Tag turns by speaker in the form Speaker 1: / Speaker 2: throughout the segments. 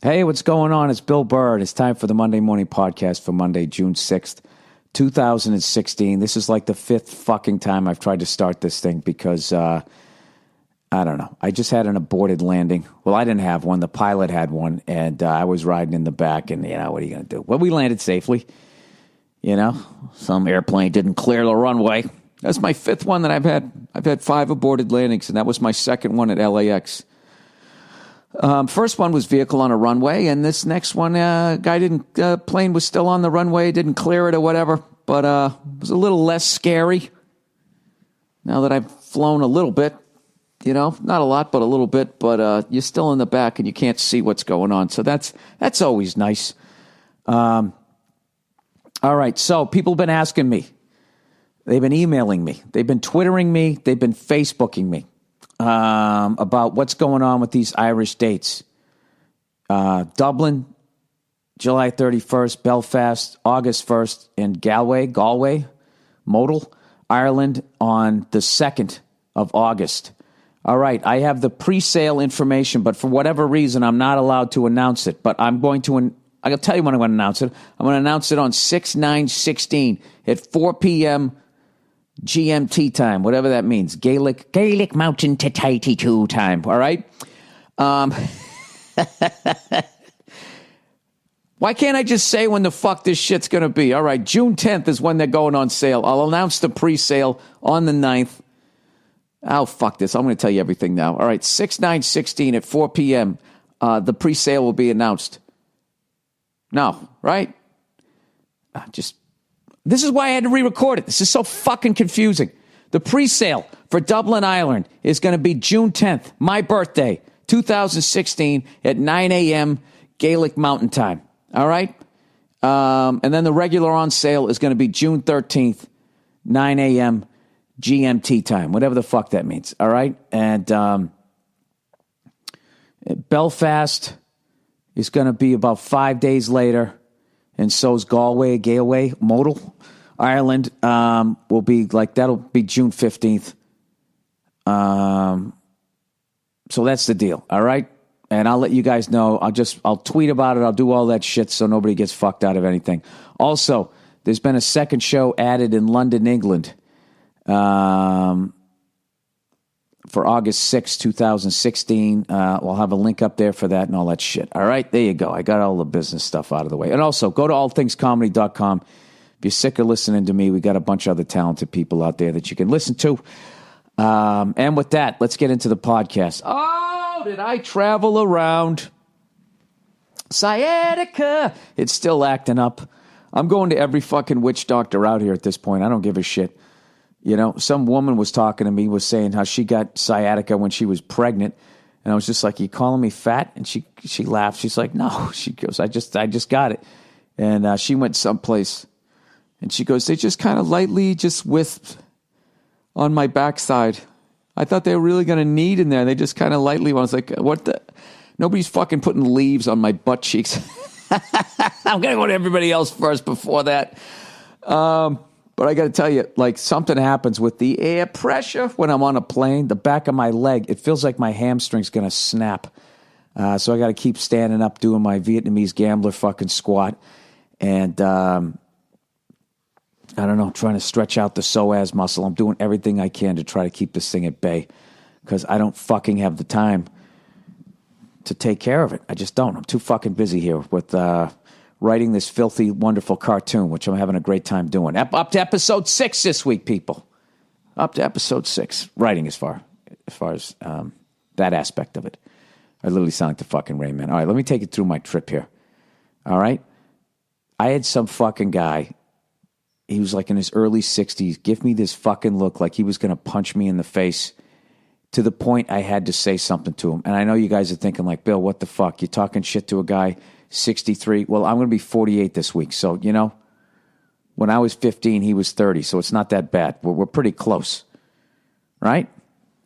Speaker 1: Hey, what's going on? It's Bill Burr, and it's time for the Monday Morning Podcast for Monday, June 6th, 2016. This is like the fifth fucking time I've tried to start this thing because, I don't know. I just had an aborted landing. Well, I didn't have one. The pilot had one, and I was riding in the back, and, what are you going to do? Well, we landed safely. Some airplane didn't clear the runway. That's my fifth one that I've had. I've had 5 aborted landings, and that was my second one at LAX. First one was vehicle on a runway, and this next one, plane was still on the runway, didn't clear it or whatever, but it was a little less scary now that I've flown a little bit, not a lot, but a little bit, but you're still in the back and you can't see what's going on, so that's always nice. All right, so people have been asking me, they've been emailing me, they've been Twittering me, they've been Facebooking me. About what's going on with these Irish dates. Dublin, July 31st, Belfast, August 1st, and Galway, Modal, Ireland on the 2nd of August. All right, I have the pre-sale information, but for whatever reason, I'm not allowed to announce it. But I'll tell you when I'm going to announce it. I'm going to announce it on 6/9/16 at 4 p.m. GMT time, whatever that means. Gaelic Mountain Titaiti 2 time, all right? Why can't I just say when the fuck this shit's going to be? All right, June 10th is when they're going on sale. I'll announce the pre-sale on the 9th. Oh, fuck this. I'm going to tell you everything now. All right, 6/9/16 at 4 p.m. The pre-sale will be announced. No, right? This is why I had to re-record it. This is so fucking confusing. The pre-sale for Dublin, Ireland is going to be June 10th, my birthday, 2016, at 9 a.m. Gaelic Mountain Time. All right? And then the regular on sale is going to be June 13th, 9 a.m. GMT time, whatever the fuck that means. All right? And Belfast is going to be about 5 days later. And so is Galway, Modal. Ireland will be that'll be June 15th. So that's the deal, all right? And I'll let you guys know. I'll tweet about it. I'll do all that shit so nobody gets fucked out of anything. Also, there's been a second show added in London, England, for August 6, 2016. We'll have a link up there for that and all that shit. All right, there you go. I got all the business stuff out of the way. And also, go to allthingscomedy.com. If you're sick of listening to me, we got a bunch of other talented people out there that you can listen to. And with that, let's get into the podcast. Oh, did I travel around? Sciatica. It's still acting up. I'm going to every fucking witch doctor out here at this point. I don't give a shit. Some woman was talking to me, was saying how she got sciatica when she was pregnant. And I was just like, you calling me fat? And she laughed. She's like, no. She goes, I just got it. And she went someplace. And she goes, they just kind of lightly just wisped on my backside. I thought they were really going to knead in there. They just kind of lightly, I was like, what the? Nobody's fucking putting leaves on my butt cheeks. I'm going to go to everybody else first before that. But I got to tell you, something happens with the air pressure when I'm on a plane. The back of my leg, it feels like my hamstring's going to snap. So I got to keep standing up, doing my Vietnamese gambler fucking squat. And I don't know, trying to stretch out the psoas muscle. I'm doing everything I can to try to keep this thing at bay because I don't fucking have the time to take care of it. I just don't. I'm too fucking busy here with writing this filthy, wonderful cartoon, which I'm having a great time doing. Up to episode 6 this week, people. Up to episode 6. Writing as far as that aspect of it. I literally sound like the fucking Rain Man. All right, let me take you through my trip here. All right? I had some fucking guy, he was in his early 60s, give me this fucking look like he was going to punch me in the face to the point I had to say something to him. And I know you guys are thinking Bill, what the fuck? You're talking shit to a guy 63. Well, I'm going to be 48 this week. So, when I was 15, he was 30. So it's not that bad. We're pretty close, right?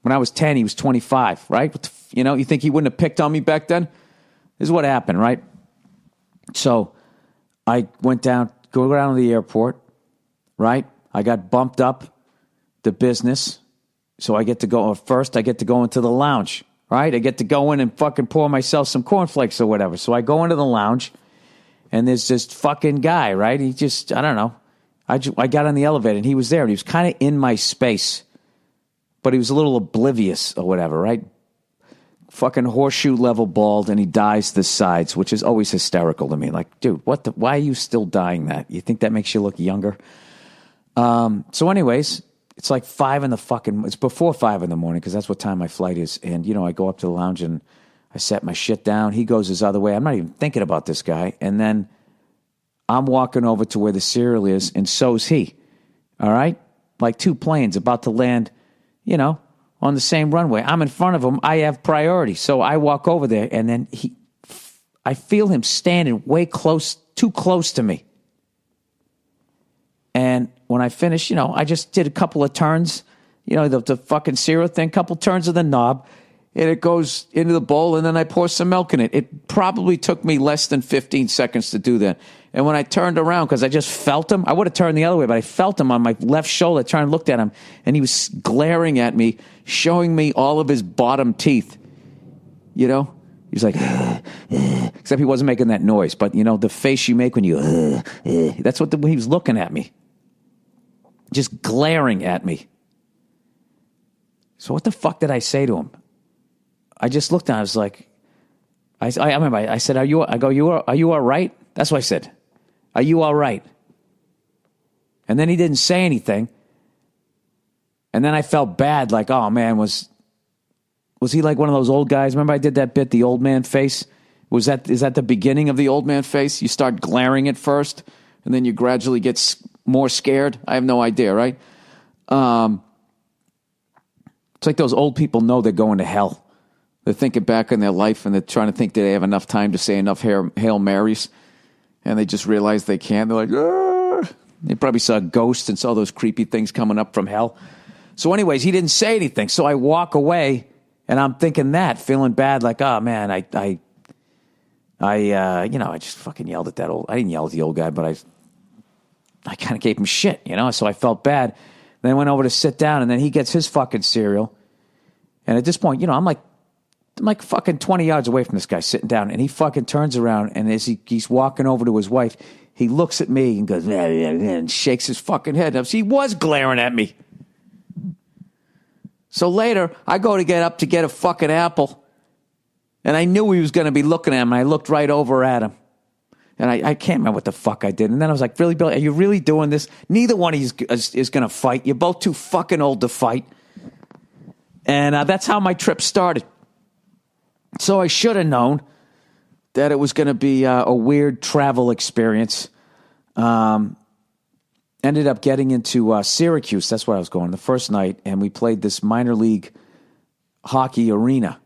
Speaker 1: When I was 10, he was 25, right? You think he wouldn't have picked on me back then? This is what happened, right? So I went down, go down to the airport, right? I got bumped up the business. So I get to go into the lounge. right? I get to go in and fucking pour myself some cornflakes or whatever. So I go into the lounge, and there's this fucking guy, right? He just, I don't know. I got on the elevator, and he was there, and he was kind of in my space, but he was a little oblivious or whatever, right? Fucking horseshoe level bald, and he dyes the sides, which is always hysterical to me. Like, dude, why are you still dyeing that? You think that makes you look younger? So anyways, it's like it's before 5 in the morning, because that's what time my flight is. And, I go up to the lounge and I set my shit down. He goes his other way. I'm not even thinking about this guy. And then I'm walking over to where the cereal is, and so's he. All right? Like 2 planes about to land, on the same runway. I'm in front of him. I have priority. So I walk over there, and then I feel him standing too close to me. And when I finish, I just did a couple of turns, the fucking cereal thing, couple turns of the knob, and it goes into the bowl, and then I pour some milk in it. It probably took me less than 15 seconds to do that. And when I turned around, because I just felt him, I would have turned the other way, but I felt him on my left shoulder, trying to look at him, and he was glaring at me, showing me all of his bottom teeth. He was like, except he wasn't making that noise, but the face you make when you, that's what he was looking at me. Just glaring at me. So what the fuck did I say to him? I just looked at him. I was like, I remember I said, are you all right? That's what I said. Are you all right? And then he didn't say anything. And then I felt bad, like, oh man, was he like one of those old guys? Remember I did that bit, the old man face? Is that the beginning of the old man face? You start glaring at first, and then you gradually get more scared. I have no idea, right? It's like those old people know they're going to hell. They're thinking back in their life, and they're trying to think that they have enough time to say enough Hail Marys, and they just realize they can't. They're like, ah! They probably saw a ghost and saw those creepy things coming up from hell. So anyways, he didn't say anything. So I walk away, and I'm thinking feeling bad, like, oh man, I just fucking yelled at that I didn't yell at the old guy, but I kind of gave him shit, so I felt bad. Then I went over to sit down, and then he gets his fucking cereal. And at this point, I'm like fucking 20 yards away from this guy sitting down, and he fucking turns around, and as he's walking over to his wife, he looks at me and goes, and shakes his fucking head. He was glaring at me. So later, I go to get a fucking apple, and I knew he was going to be looking at him, and I looked right over at him. And I can't remember what the fuck I did. And then I was like, really, Billy, are you really doing this? Neither one of you is going to fight. You're both too fucking old to fight. And that's how my trip started. So I should have known that it was going to be a weird travel experience. Ended up getting into Syracuse. That's where I was going the first night. And we played this minor league hockey arena.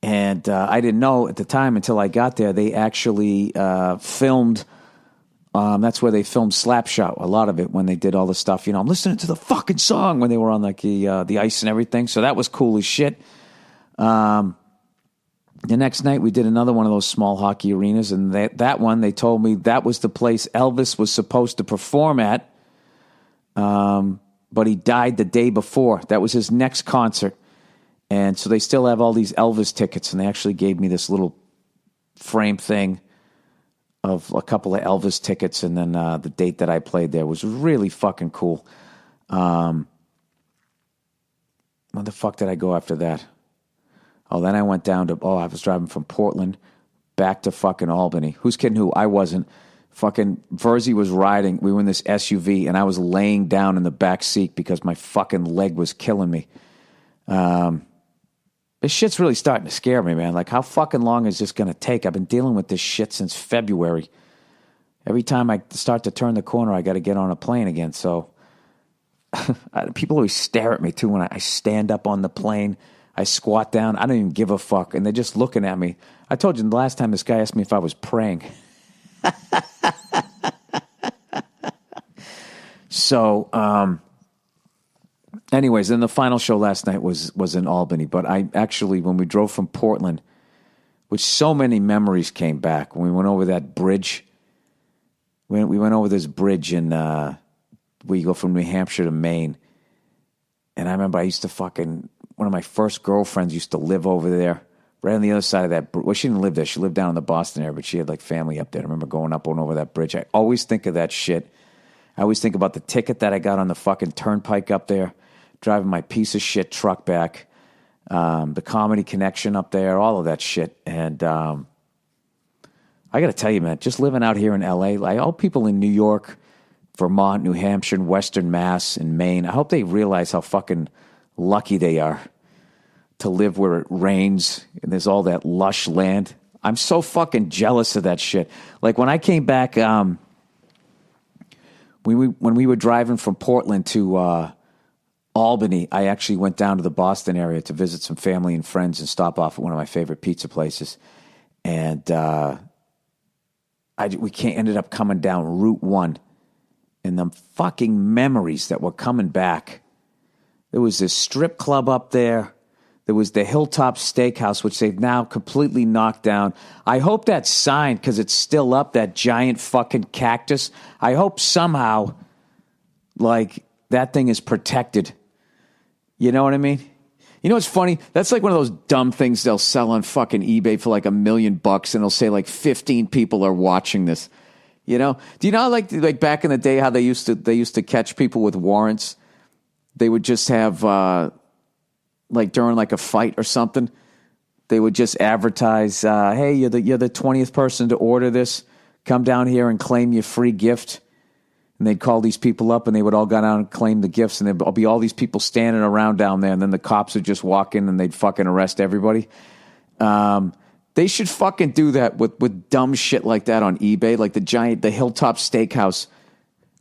Speaker 1: And I didn't know at the time until I got there, they actually filmed, that's where they filmed Slapshot, a lot of it, when they did all the stuff. I'm listening to the fucking song when they were on like the ice and everything. So that was cool as shit. The next night, we did another one of those small hockey arenas, and that one, they told me that was the place Elvis was supposed to perform at, but he died the day before. That was his next concert. And so they still have all these Elvis tickets, and they actually gave me this little frame thing of a couple of Elvis tickets, and then the date that I played there was really fucking cool. Where the fuck did I go after that? Oh, then I went down to, I was driving from Portland back to fucking Albany. Who's kidding who? I wasn't. Fucking Verzi was riding. We were in this SUV, and I was laying down in the back seat because my fucking leg was killing me. This shit's really starting to scare me, man. Like, how fucking long is this going to take? I've been dealing with this shit since February. Every time I start to turn the corner, I got to get on a plane again. So people always stare at me, too, when I stand up on the plane. I squat down. I don't even give a fuck. And they're just looking at me. I told you the last time this guy asked me if I was praying. So, anyways, then the final show last night was in Albany. But I actually, when we drove from Portland, which so many memories came back. When we went over that bridge, we went over this bridge in where you go from New Hampshire to Maine. And I remember I used to fucking one of my first girlfriends used to live over there, right on the other side of that. Well, she didn't live there. She lived down in the Boston area, but she had like family up there. I remember going up and over that bridge. I always think of that shit. I always think about the ticket that I got on the fucking turnpike up there, driving my piece of shit truck back, the Comedy Connection up there, all of that shit. And I got to tell you, man, just living out here in LA, like all people in New York, Vermont, New Hampshire, Western Mass, and Maine, I hope they realize how fucking lucky they are to live where it rains and there's all that lush land. I'm so fucking jealous of that shit. Like when I came back, when we were driving from Portland to Albany, I actually went down to the Boston area to visit some family and friends and stop off at one of my favorite pizza places. And we ended up coming down Route 1. And the fucking memories that were coming back. There was this strip club up there. There was the Hilltop Steakhouse, which they've now completely knocked down. I hope that sign, because it's still up, that giant fucking cactus, I hope somehow, like, that thing is protected. You know what I mean? You know what's funny? That's like one of those dumb things they'll sell on fucking eBay for like $1 million, and they'll say like 15 people are watching this. You know? Do you know like back in the day how they used to catch people with warrants? They would just have like during like a fight or something, they would just advertise, hey, you're the 20th person to order this. Come down here and claim your free gift. And they'd call these people up and they would all go down and claim the gifts, and there'd be all these people standing around down there, and then the cops would just walk in and they'd fucking arrest everybody. They should fucking do that with dumb shit like that on eBay, like the Hilltop Steakhouse,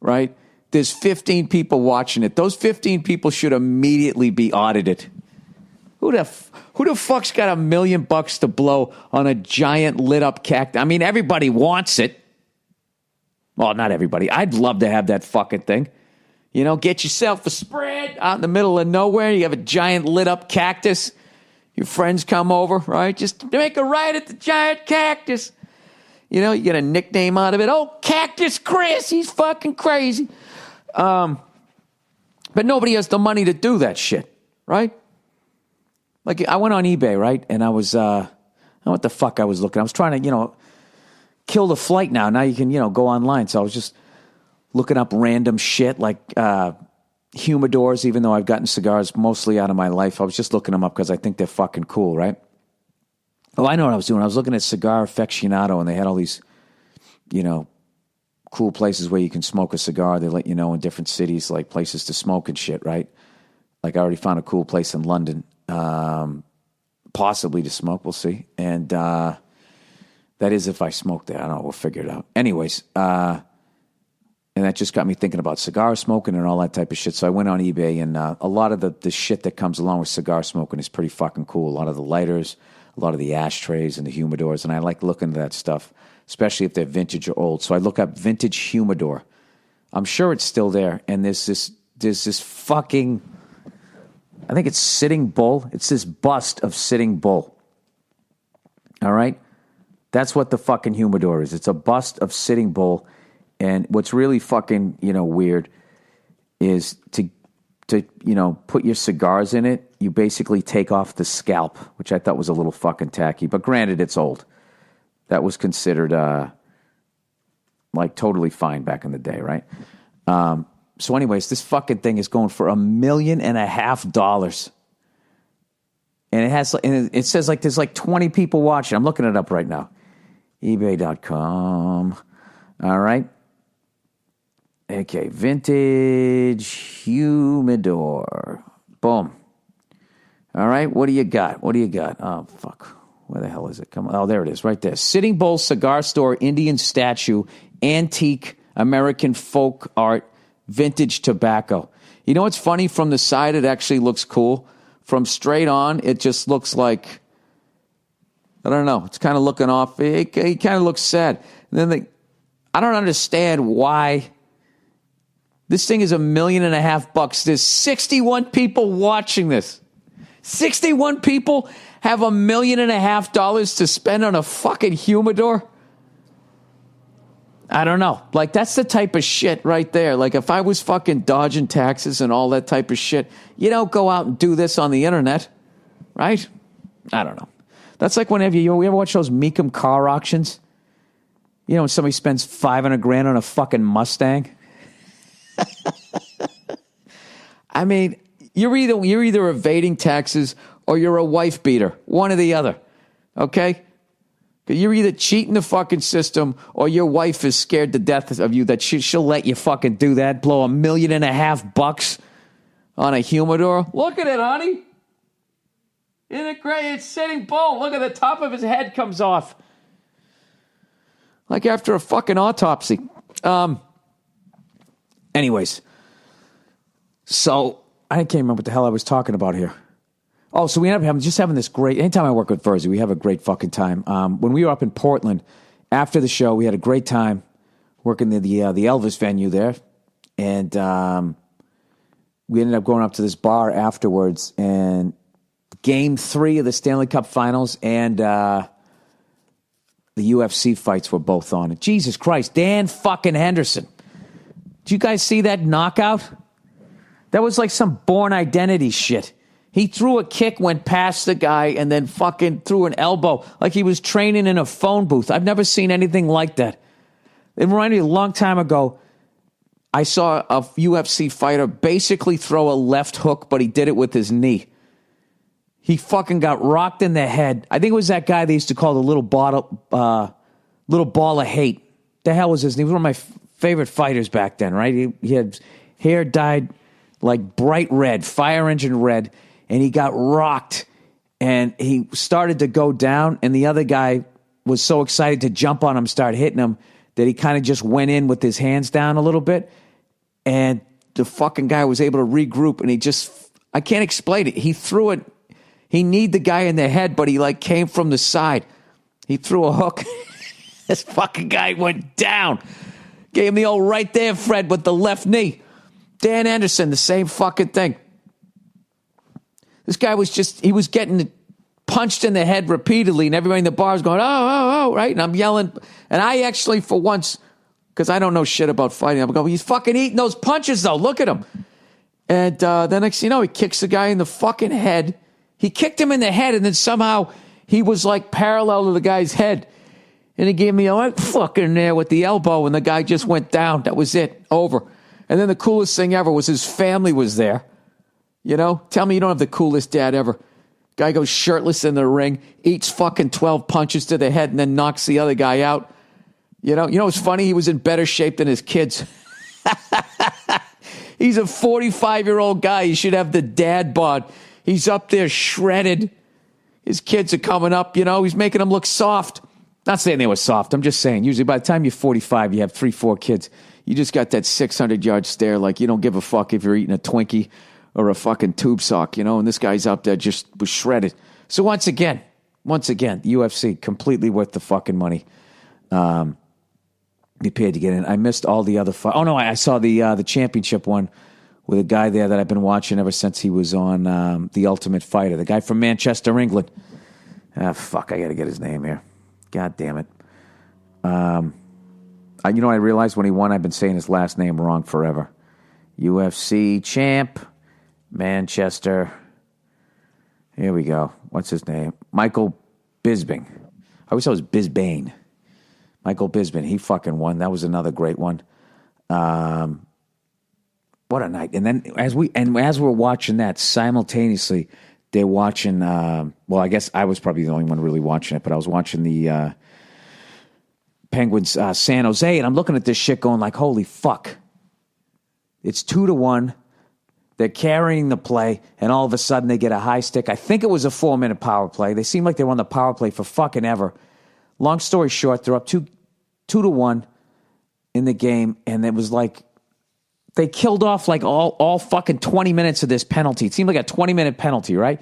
Speaker 1: right? There's 15 people watching it. Those 15 people should immediately be audited. Who the fuck's got $1 million to blow on a giant lit up cactus? I mean, everybody wants it. Well, not everybody. I'd love to have that fucking thing. You know, get yourself a spread out in the middle of nowhere. You have a giant lit up cactus. Your friends come over, right? Just make a right at the giant cactus. You know, you get a nickname out of it. Oh, Cactus Chris, he's fucking crazy. But nobody has the money to do that shit, right? Like, I went on eBay, right? And I was, I don't know what the fuck I was looking. I was trying to, kill the flight now. Now you can, go online. So I was just looking up random shit like humidors, even though I've gotten cigars mostly out of my life. I was just looking them up because I think they're fucking cool, right? Oh, I know what I was doing. I was looking at Cigar Aficionado, and they had all these, cool places where you can smoke a cigar. They let you know in different cities, like places to smoke and shit, right? Like I already found a cool place in London, possibly to smoke. We'll see. And that is if I smoke there. I don't know. We'll figure it out. Anyways, and that just got me thinking about cigar smoking and all that type of shit. So I went on eBay, and a lot of the shit that comes along with cigar smoking is pretty fucking cool. A lot of the lighters, a lot of the ashtrays and the humidors, and I like looking at that stuff, especially if they're vintage or old. So I look up vintage humidor. I'm sure it's still there, and there's this fucking, I think it's Sitting Bull. It's this bust of Sitting Bull. All right? That's what the fucking humidor is. It's a bust of Sitting Bull. And what's really fucking, weird is to put your cigars in it, you basically take off the scalp, which I thought was a little fucking tacky. But granted, it's old. That was considered like totally fine back in the day, right? So anyways, this fucking thing is going for $1.5 million. And it says like there's like 20 people watching. I'm looking it up right now. eBay.com. All right. Okay, vintage humidor. Boom. All right, what do you got? Oh, fuck. Where the hell is it? Come on. Oh, there it is, right there. Sitting Bull Cigar Store, Indian statue, antique, American folk art, vintage tobacco. You know what's funny? From the side, it actually looks cool. From straight on, it just looks like, I don't know. It's kind of looking off. It kind of looks sad. And then I don't understand why. This thing is $1.5 million. There's 61 people watching this. 61 people have $1.5 million to spend on a fucking humidor. I don't know. Like, that's the type of shit right there. Like, if I was fucking dodging taxes and all that type of shit, you don't go out and do this on the internet, right? I don't know. That's like whenever you ever watch those Meekum car auctions? You know, when somebody spends $500,000 on a fucking Mustang? I mean, you're either evading taxes or you're a wife beater. One or the other. Okay? You're either cheating the fucking system or your wife is scared to death of you that she'll let you fucking do that, blow $1.5 million on a humidor. Look at it, honey. Isn't it great? It's sitting bull. Look at the top of his head comes off. Like after a fucking autopsy. Anyways. So, I can't remember what the hell I was talking about here. Oh, so we end up having this great... Anytime I work with Verzi, we have a great fucking time. When we were up in Portland, after the show, we had a great time working the Elvis venue there. And we ended up going up to this bar afterwards. And Game 3 of the Stanley Cup Finals and the UFC fights were both on. And Jesus Christ, Dan fucking Henderson. Did you guys see that knockout? That was like some Born Identity shit. He threw a kick, went past the guy, and then fucking threw an elbow like he was training in a phone booth. I've never seen anything like that. It reminded me a long time ago, I saw a UFC fighter basically throw a left hook, but he did it with his knee. He fucking got rocked in the head. I think it was that guy they used to call the little ball of hate. The hell was his name? He was one of my favorite fighters back then, right? He had hair dyed like bright red, fire engine red, and he got rocked, and he started to go down, and the other guy was so excited to jump on him, start hitting him, that he kind of just went in with his hands down a little bit, and the fucking guy was able to regroup, and I can't explain it. He threw it, he kneed the guy in the head, but he like came from the side. He threw a hook. This fucking guy went down. Gave him the old right there, Fred, with the left knee. Dan Anderson, the same fucking thing. This guy was he was getting punched in the head repeatedly, and everybody in the bar was going, oh, right? And I'm yelling. And I actually, for once, because I don't know shit about fighting, I'm going, he's fucking eating those punches, though. Look at him. And then next thing you know, he kicks the guy in the fucking head. He kicked him in the head, and then somehow he was like parallel to the guy's head. And he gave me a fucking there with the elbow, and the guy just went down. That was it. Over. And then the coolest thing ever was his family was there. You know? Tell me you don't have the coolest dad ever. Guy goes shirtless in the ring, eats fucking 12 punches to the head, and then knocks the other guy out. You know what's funny? He was in better shape than his kids. He's a 45-year-old guy. He should have the dad bod. He's up there shredded. His kids are coming up, He's making them look soft. Not saying they were soft. I'm just saying, usually by the time you're 45, you have 3-4 kids. You just got that 600-yard stare like you don't give a fuck if you're eating a Twinkie or a fucking tube sock, And this guy's up there just was shredded. So once again, the UFC, completely worth the fucking money. Be paid to get in. I missed all the other fights. Oh, no, I saw the championship one with a guy there that I've been watching ever since he was on The Ultimate Fighter. The guy from Manchester, England. Fuck, I got to get his name here. God damn it. I realized when he won, I've been saying his last name wrong forever. UFC champ, Manchester. Here we go. What's his name? Michael Bisping. I always thought it was Bisbane. Michael Bisping. He fucking won. That was another great one. What a night. And then as we're watching that, simultaneously, they're watching, I guess I was probably the only one really watching it, but I was watching the Penguins San Jose, and I'm looking at this shit going like, holy fuck. It's 2-1. They're carrying the play, and all of a sudden they get a high stick. I think it was a 4-minute power play. They seem like they were on the power play for fucking ever. Long story short, they're up 2-1 in the game, and it was like they killed off like all fucking 20 minutes of this penalty. It seemed like a 20-minute penalty, right?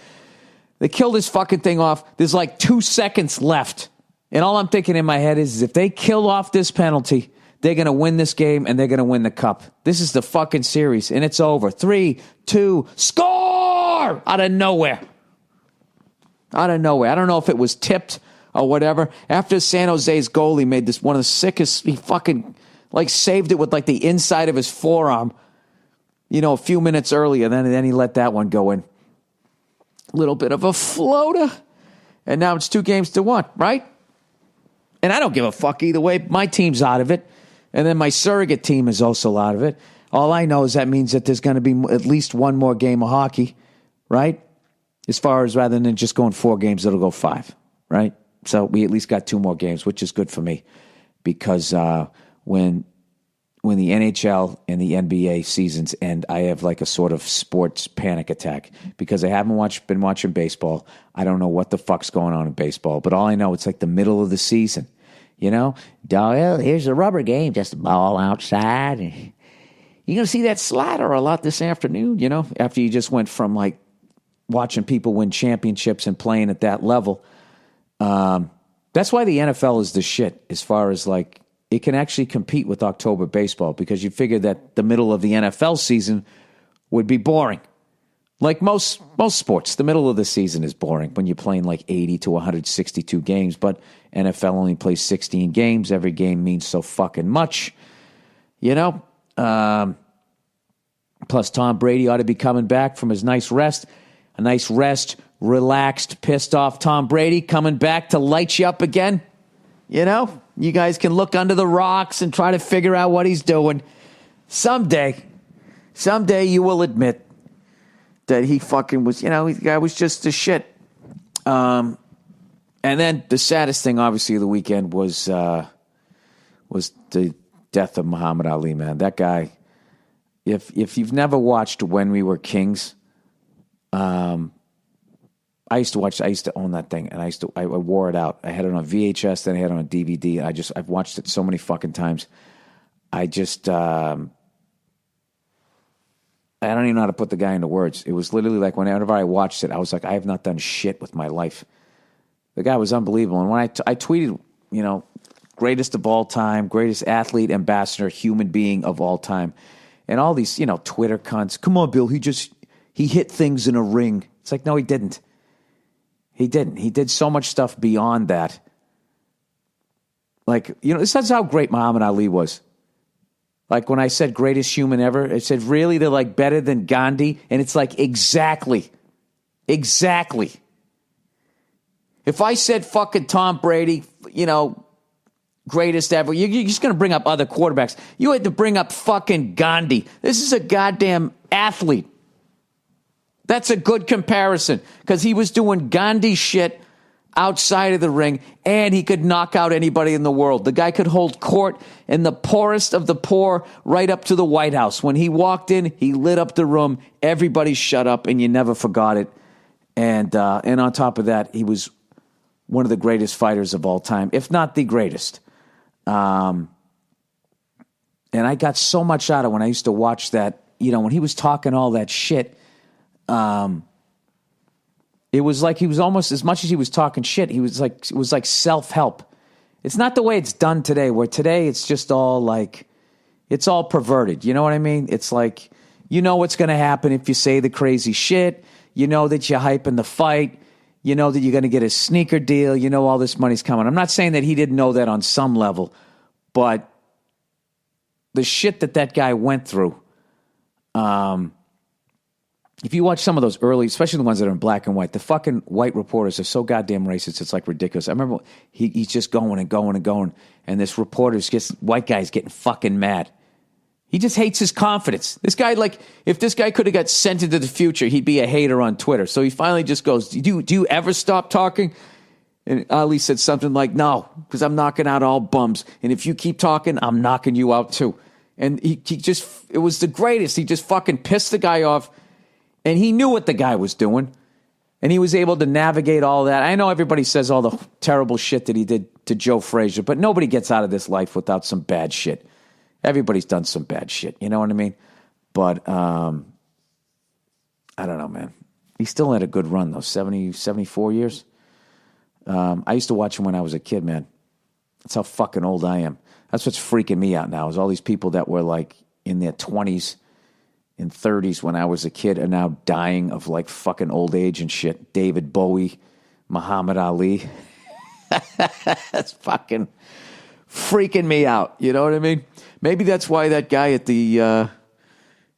Speaker 1: They killed this fucking thing off. There's like 2 seconds left. And all I'm thinking in my head is if they kill off this penalty, they're going to win this game and they're going to win the cup. This is the fucking series, and it's over. 3, 2, score! Out of nowhere. I don't know if it was tipped or whatever. After San Jose's goalie made this one of the sickest, he fucking like saved it with like the inside of his forearm, a few minutes earlier. Then he let that one go in. A little bit of a floater. And now it's 2-1, right? And I don't give a fuck either way. My team's out of it. And then my surrogate team is also out of it. All I know is that means that there's going to be at least one more game of hockey, right? As far as rather than just going 4 games, it'll go 5, right? So we at least got 2 more games, which is good for me. Because when the NHL and the NBA seasons end, I have like a sort of sports panic attack because I haven't been watching baseball. I don't know what the fuck's going on in baseball, but all I know, it's like the middle of the season, Well, here's a rubber game, just a ball outside. You're going to see that slider a lot this afternoon, after you just went from like watching people win championships and playing at that level. That's why the NFL is the shit as far as like, it can actually compete with October baseball because you figure that the middle of the NFL season would be boring. Like most sports, the middle of the season is boring when you're playing like 80 to 162 games, but NFL only plays 16 games. Every game means so fucking much, Plus, Tom Brady ought to be coming back from his nice rest. A nice rest, relaxed, pissed off Tom Brady coming back to light you up again. You guys can look under the rocks and try to figure out what he's doing. Someday you will admit that he fucking was, the guy was just the shit. And then the saddest thing, obviously, of the weekend was the death of Muhammad Ali, man. That guy, if you've never watched When We Were Kings, I used to own that thing, and I wore it out. I had it on VHS, then I had it on DVD. I've watched it so many fucking times. I don't even know how to put the guy into words. It was literally like whenever I watched it, I was like, I have not done shit with my life. The guy was unbelievable. And when I tweeted, greatest of all time, greatest athlete, ambassador, human being of all time, and all these, Twitter cunts. Come on, Bill, he hit things in a ring. It's like, no, he didn't. He didn't. He did so much stuff beyond that. Like, this is how great Muhammad Ali was. Like when I said greatest human ever, I said, really? They're like better than Gandhi? And it's like, exactly. Exactly. If I said fucking Tom Brady, greatest ever, you're just going to bring up other quarterbacks. You had to bring up fucking Gandhi. This is a goddamn athlete. That's a good comparison because he was doing Gandhi shit outside of the ring and he could knock out anybody in the world. The guy could hold court in the poorest of the poor right up to the White House. When he walked in, he lit up the room. Everybody shut up and you never forgot it. And on top of that, he was one of the greatest fighters of all time, if not the greatest. And I got so much out of when I used to watch that, when he was talking all that shit. It was like he was almost, as much as he was talking shit, it was like self-help. It's not the way it's done today, where today it's just all like, it's all perverted. You know what I mean? It's like, what's going to happen if you say the crazy shit. You know that you're hyping the fight. You know that you're going to get a sneaker deal. You know all this money's coming. I'm not saying that he didn't know that on some level, but the shit that guy went through, if you watch some of those early, especially the ones that are in black and white, the fucking white reporters are so goddamn racist, it's like ridiculous. I remember he's just going and going and going, and this white guy's getting fucking mad. He just hates his confidence. This guy, like, if this guy could have got sent into the future, he'd be a hater on Twitter. So he finally just goes, do you ever stop talking? And Ali said something like, no, because I'm knocking out all bums. And if you keep talking, I'm knocking you out too. And he just, it was the greatest. He just fucking pissed the guy off. And he knew what the guy was doing. And he was able to navigate all that. I know everybody says all the terrible shit that he did to Joe Frazier, but nobody gets out of this life without some bad shit. Everybody's done some bad shit. You know what I mean? But I don't know, man. He still had a good run, though. 74 years. I used to watch him when I was a kid, man. That's how fucking old I am. That's what's freaking me out now, is all these people that were like in their 20s and 30s when I was a kid are now dying of like fucking old age and shit. David Bowie, Muhammad Ali. That's fucking freaking me out. You know what I mean? Maybe that's why that guy at the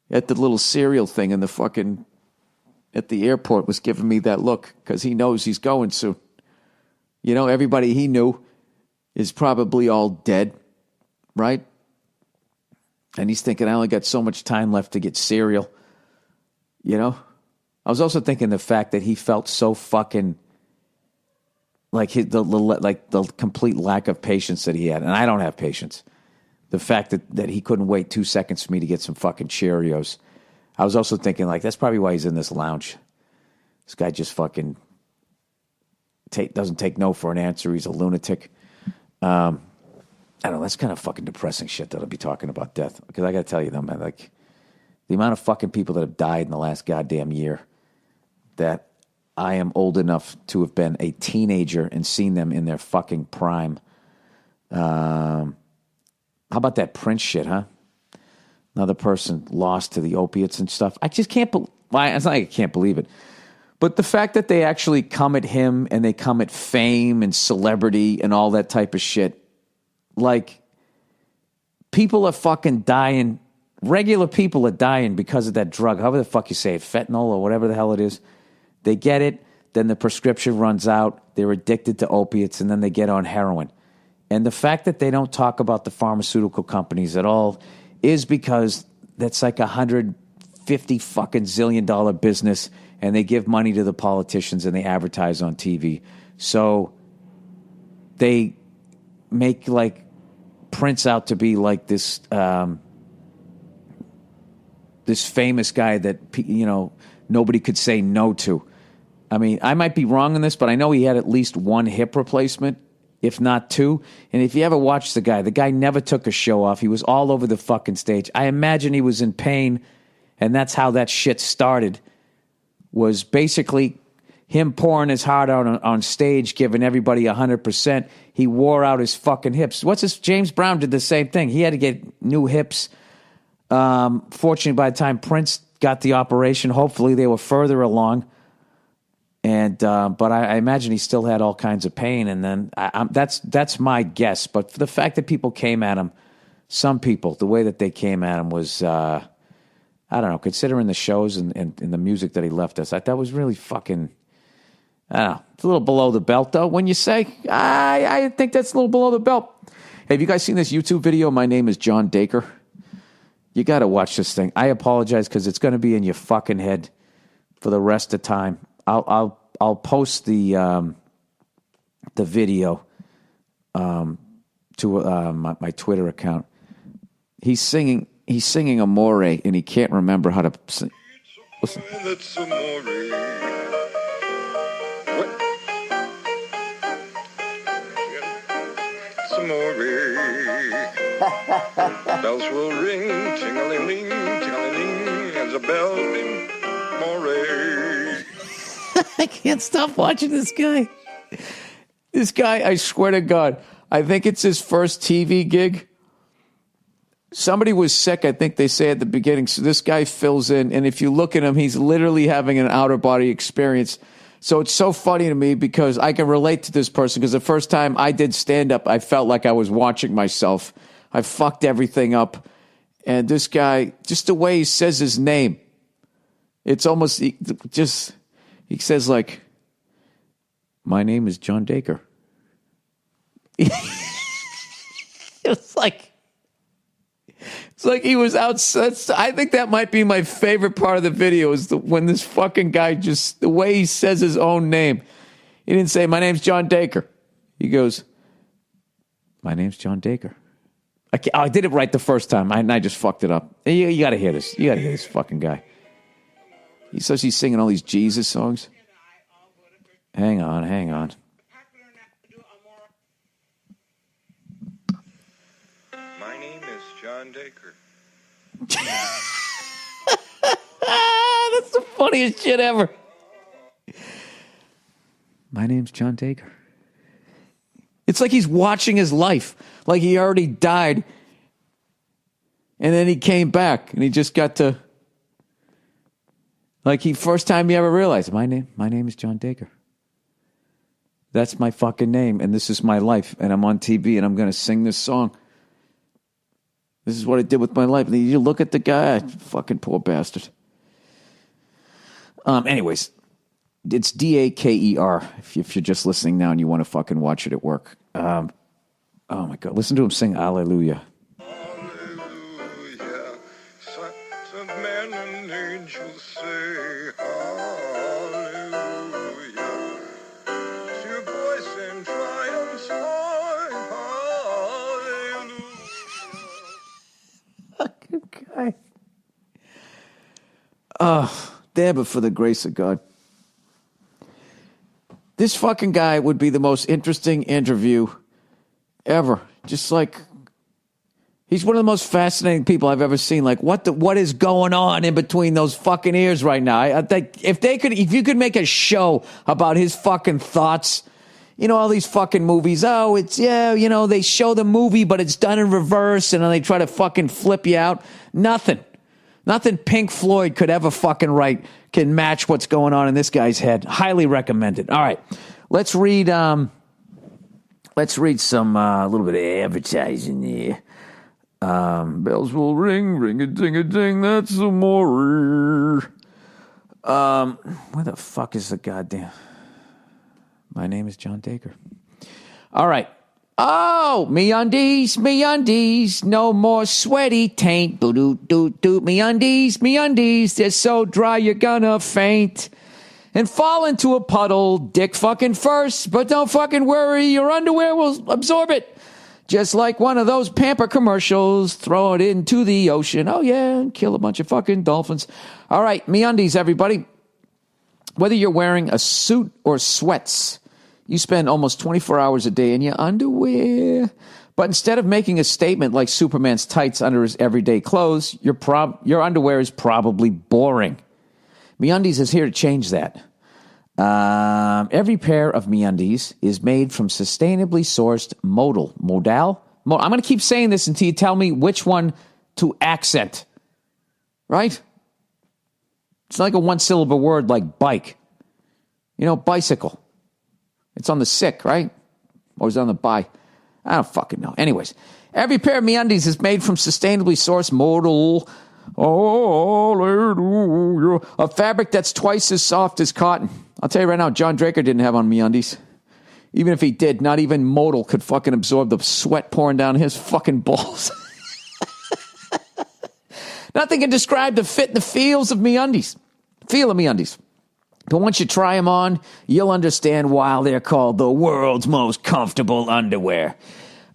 Speaker 1: little cereal thing in the fucking at the airport was giving me that look, because he knows he's going soon. You know, everybody he knew is probably all dead, right? And he's thinking, I only got so much time left to get cereal. You know? I was also thinking the fact that he felt so fucking like the complete lack of patience that he had. And I don't have patience. The fact that he couldn't wait 2 seconds for me to get some fucking Cheerios. I was also thinking, like, that's probably why he's in this lounge. This guy just fucking doesn't take no for an answer. He's a lunatic. I don't know. That's kind of fucking depressing shit that I'll be talking about death. Because I got to tell you, though, man, like, the amount of fucking people that have died in the last goddamn year, that I am old enough to have been a teenager and seen them in their fucking prime. How about that Prince shit, huh? Another person lost to the opiates and stuff. I just can't believe. It's not like I can't believe it. But the fact that they actually come at him and they come at fame and celebrity and all that type of shit. Like, people are fucking dying. Regular people are dying because of that drug. However the fuck you say it, fentanyl or whatever the hell it is. They get it, then the prescription runs out. They're addicted to opiates, and then they get on heroin. And the fact that they don't talk about the pharmaceutical companies at all is because that's like $150 fucking zillion business, and they give money to the politicians and they advertise on TV. So they make like Prince out to be like this this famous guy that, you know, nobody could say no to. I mean, I might be wrong on this, but I know he had at least one hip replacement, if not two. And if you ever watch the guy never took a show off. He was all over the fucking stage. I imagine he was in pain, and that's how that shit started, was basically him pouring his heart out on stage, giving everybody 100%. He wore out his fucking hips. James Brown did the same thing. He had to get new hips. Fortunately, by the time Prince got the operation, hopefully they were further along. And but I imagine he still had all kinds of pain, and then that's my guess. But for the fact that people came at him, some people, the way that they came at him was, I don't know, considering the shows and the music that he left us, that was really fucking, I don't know, it's a little below the belt, though, when you say, I think that's a little below the belt. Hey, have you guys seen this YouTube video? My name is John Daker. You got to watch this thing. I apologize because it's going to be in your fucking head for the rest of time. I'll post the video to my Twitter account. He's singing Amore, and he can't remember how to sing. Listen. That's Amore. What? It's Amore. Bells will ring, ting-a-ling-ling, ting-a-ling-ling, as a bell ring, Amore. I can't stop watching this guy. This guy, I swear to God, I think it's his first TV gig. Somebody was sick, I think they say at the beginning, so this guy fills in, and if you look at him, he's literally having an outer-body experience. So it's so funny to me because I can relate to this person, because the first time I did stand-up, I felt like I was watching myself. I fucked everything up. And this guy, just the way he says his name, it's almost just... He says, like, my name is John Daker. It's like he was outside. I think that might be my favorite part of the video is when this fucking guy just, the way he says his own name. He didn't say, my name's John Daker. He goes, my name's John Daker. I did it right the first time, and I just fucked it up. You got to hear this. You got to hear this fucking guy. He says he's singing all these Jesus songs. Hang on.
Speaker 2: My name is John Daker.
Speaker 1: That's the funniest shit ever. My name's John Daker. It's like he's watching his life. Like he already died. And then he came back and he just got to... Like first time he ever realized, my name is John Daker. That's my fucking name, and this is my life, and I'm on TV, and I'm going to sing this song. This is what I did with my life. And you look at the guy, fucking poor bastard. Anyways, it's Daker, if you're just listening now and you want to fucking watch it at work. Oh, my God. Listen to him sing Hallelujah.
Speaker 2: Hallelujah. Sons of men and angels say hallelujah. To your voice and triumph's high. Hallelujah.
Speaker 1: Fucking guy. Oh, damn it for the grace of God. This fucking guy would be the most interesting interview ever. Just like, he's one of the most fascinating people I've ever seen. Like, what is going on in between those fucking ears right now? I think if you could make a show about his fucking thoughts, you know, all these fucking movies. Oh, it's, yeah, you know, they show the movie, but it's done in reverse, and then they try to fucking flip you out. Nothing Pink Floyd could ever fucking write can match what's going on in this guy's head. Highly recommended. All right, let's read some a little bit of advertising there. Bells will ring, ring-a-ding-a-ding, that's some more. Where the fuck is the goddamn... My name is John Daker. All right. Oh, me undies, no more sweaty taint. Boo-doo-doo-doo, me undies, they're so dry you're gonna faint. And fall into a puddle, dick fucking first, but don't fucking worry, your underwear will absorb it. Just like one of those Pamper commercials, throw it into the ocean. Oh yeah, and kill a bunch of fucking dolphins. All right, me undies, everybody. Whether you're wearing a suit or sweats, you spend almost 24 hours a day in your underwear. But instead of making a statement like Superman's tights under his everyday clothes, your underwear is probably boring. MeUndies is here to change that. Every pair of MeUndies is made from sustainably sourced modal. I'm going to keep saying this until you tell me which one to accent. Right? It's like a one-syllable word like bike. You know, bicycle. It's on the sick, right? Or is it on the buy? I don't fucking know. Anyways, every pair of MeUndies is made from sustainably sourced modal. Hallelujah. A fabric that's twice as soft as cotton. I'll tell you right now, John Daker didn't have on MeUndies. Even if he did, not even modal could fucking absorb the sweat pouring down his fucking balls. Nothing can describe the fit and the feels of MeUndies. Feel of MeUndies. But once you try them on, you'll understand why they're called the world's most comfortable underwear.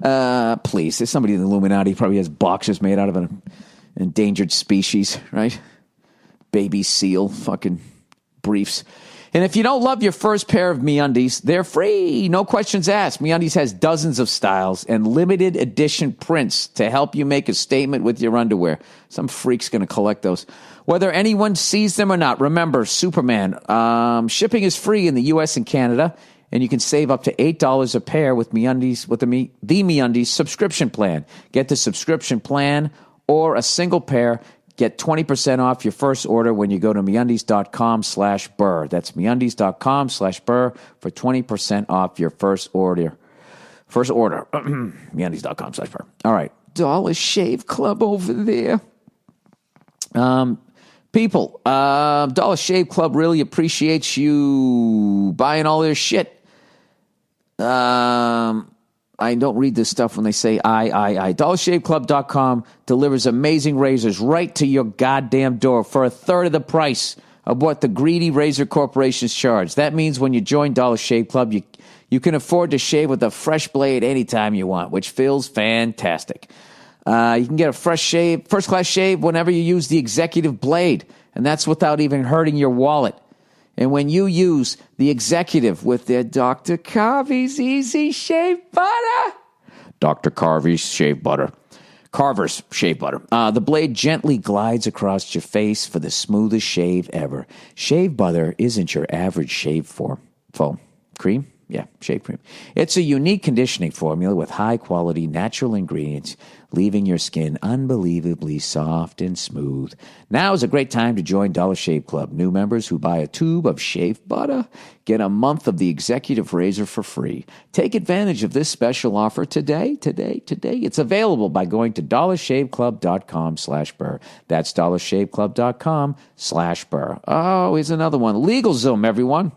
Speaker 1: Please, there's somebody in the Illuminati probably has boxers made out of an endangered species, right? Baby seal, fucking briefs. And if you don't love your first pair of MeUndies, they're free. No questions asked. MeUndies has dozens of styles and limited edition prints to help you make a statement with your underwear. Some freak's going to collect those. Whether anyone sees them or not, remember, Superman. Shipping is free in the U.S. and Canada, and you can save up to $8 a pair with MeUndies, with the MeUndies subscription plan. Get the subscription plan or a single pair. Get 20% off your first order when you go to MeUndies.com/Burr. That's MeUndies.com/Burr for 20% off your first order. MeUndies.com/Burr. All right. Dollar Shave Club over there. People, Dollar Shave Club really appreciates you buying all their shit. I don't read this stuff when they say I. DollarShaveClub.com delivers amazing razors right to your goddamn door for a third of the price of what the greedy razor corporations charge. That means when you join Dollar Shave Club, you can afford to shave with a fresh blade anytime you want, which feels fantastic. You can get a first-class shave whenever you use the executive blade, and that's without even hurting your wallet. And when you use the executive with their Dr. Carvey's Easy Shave Butter, Dr. Carvey's Shave Butter, Carver's Shave Butter, the blade gently glides across your face for the smoothest shave ever. Shave butter isn't your average shave foam. Cream? Yeah, shave cream. It's a unique conditioning formula with high-quality natural ingredients, leaving your skin unbelievably soft and smooth. Now is a great time to join Dollar Shave Club. New members who buy a tube of shave butter get a month of the executive razor for free. Take advantage of this special offer today. It's available by going to dollarshaveclub.com/Burr. That's dollarshaveclub.com/Burr. Oh, here's another one. LegalZoom, everyone.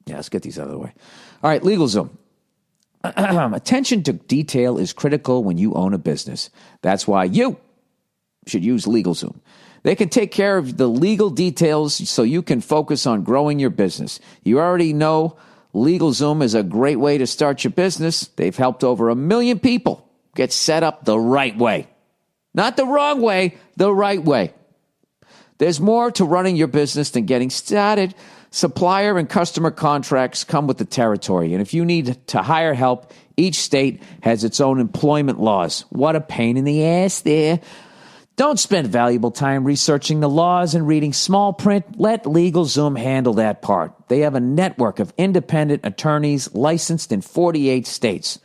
Speaker 1: Yeah, let's get these out of the way. All right, LegalZoom. Attention to detail is critical when you own a business. That's why you should use LegalZoom. They can take care of the legal details so you can focus on growing your business. You already know LegalZoom is a great way to start your business. They've helped over 1 million people get set up the right way. Not the wrong way, the right way. There's more to running your business than getting started. Supplier and customer contracts come with the territory, and if you need to hire help, each state has its own employment laws. What a pain in the ass there. Don't spend valuable time researching the laws and reading small print. Let LegalZoom handle that part. They have a network of independent attorneys licensed in 48 states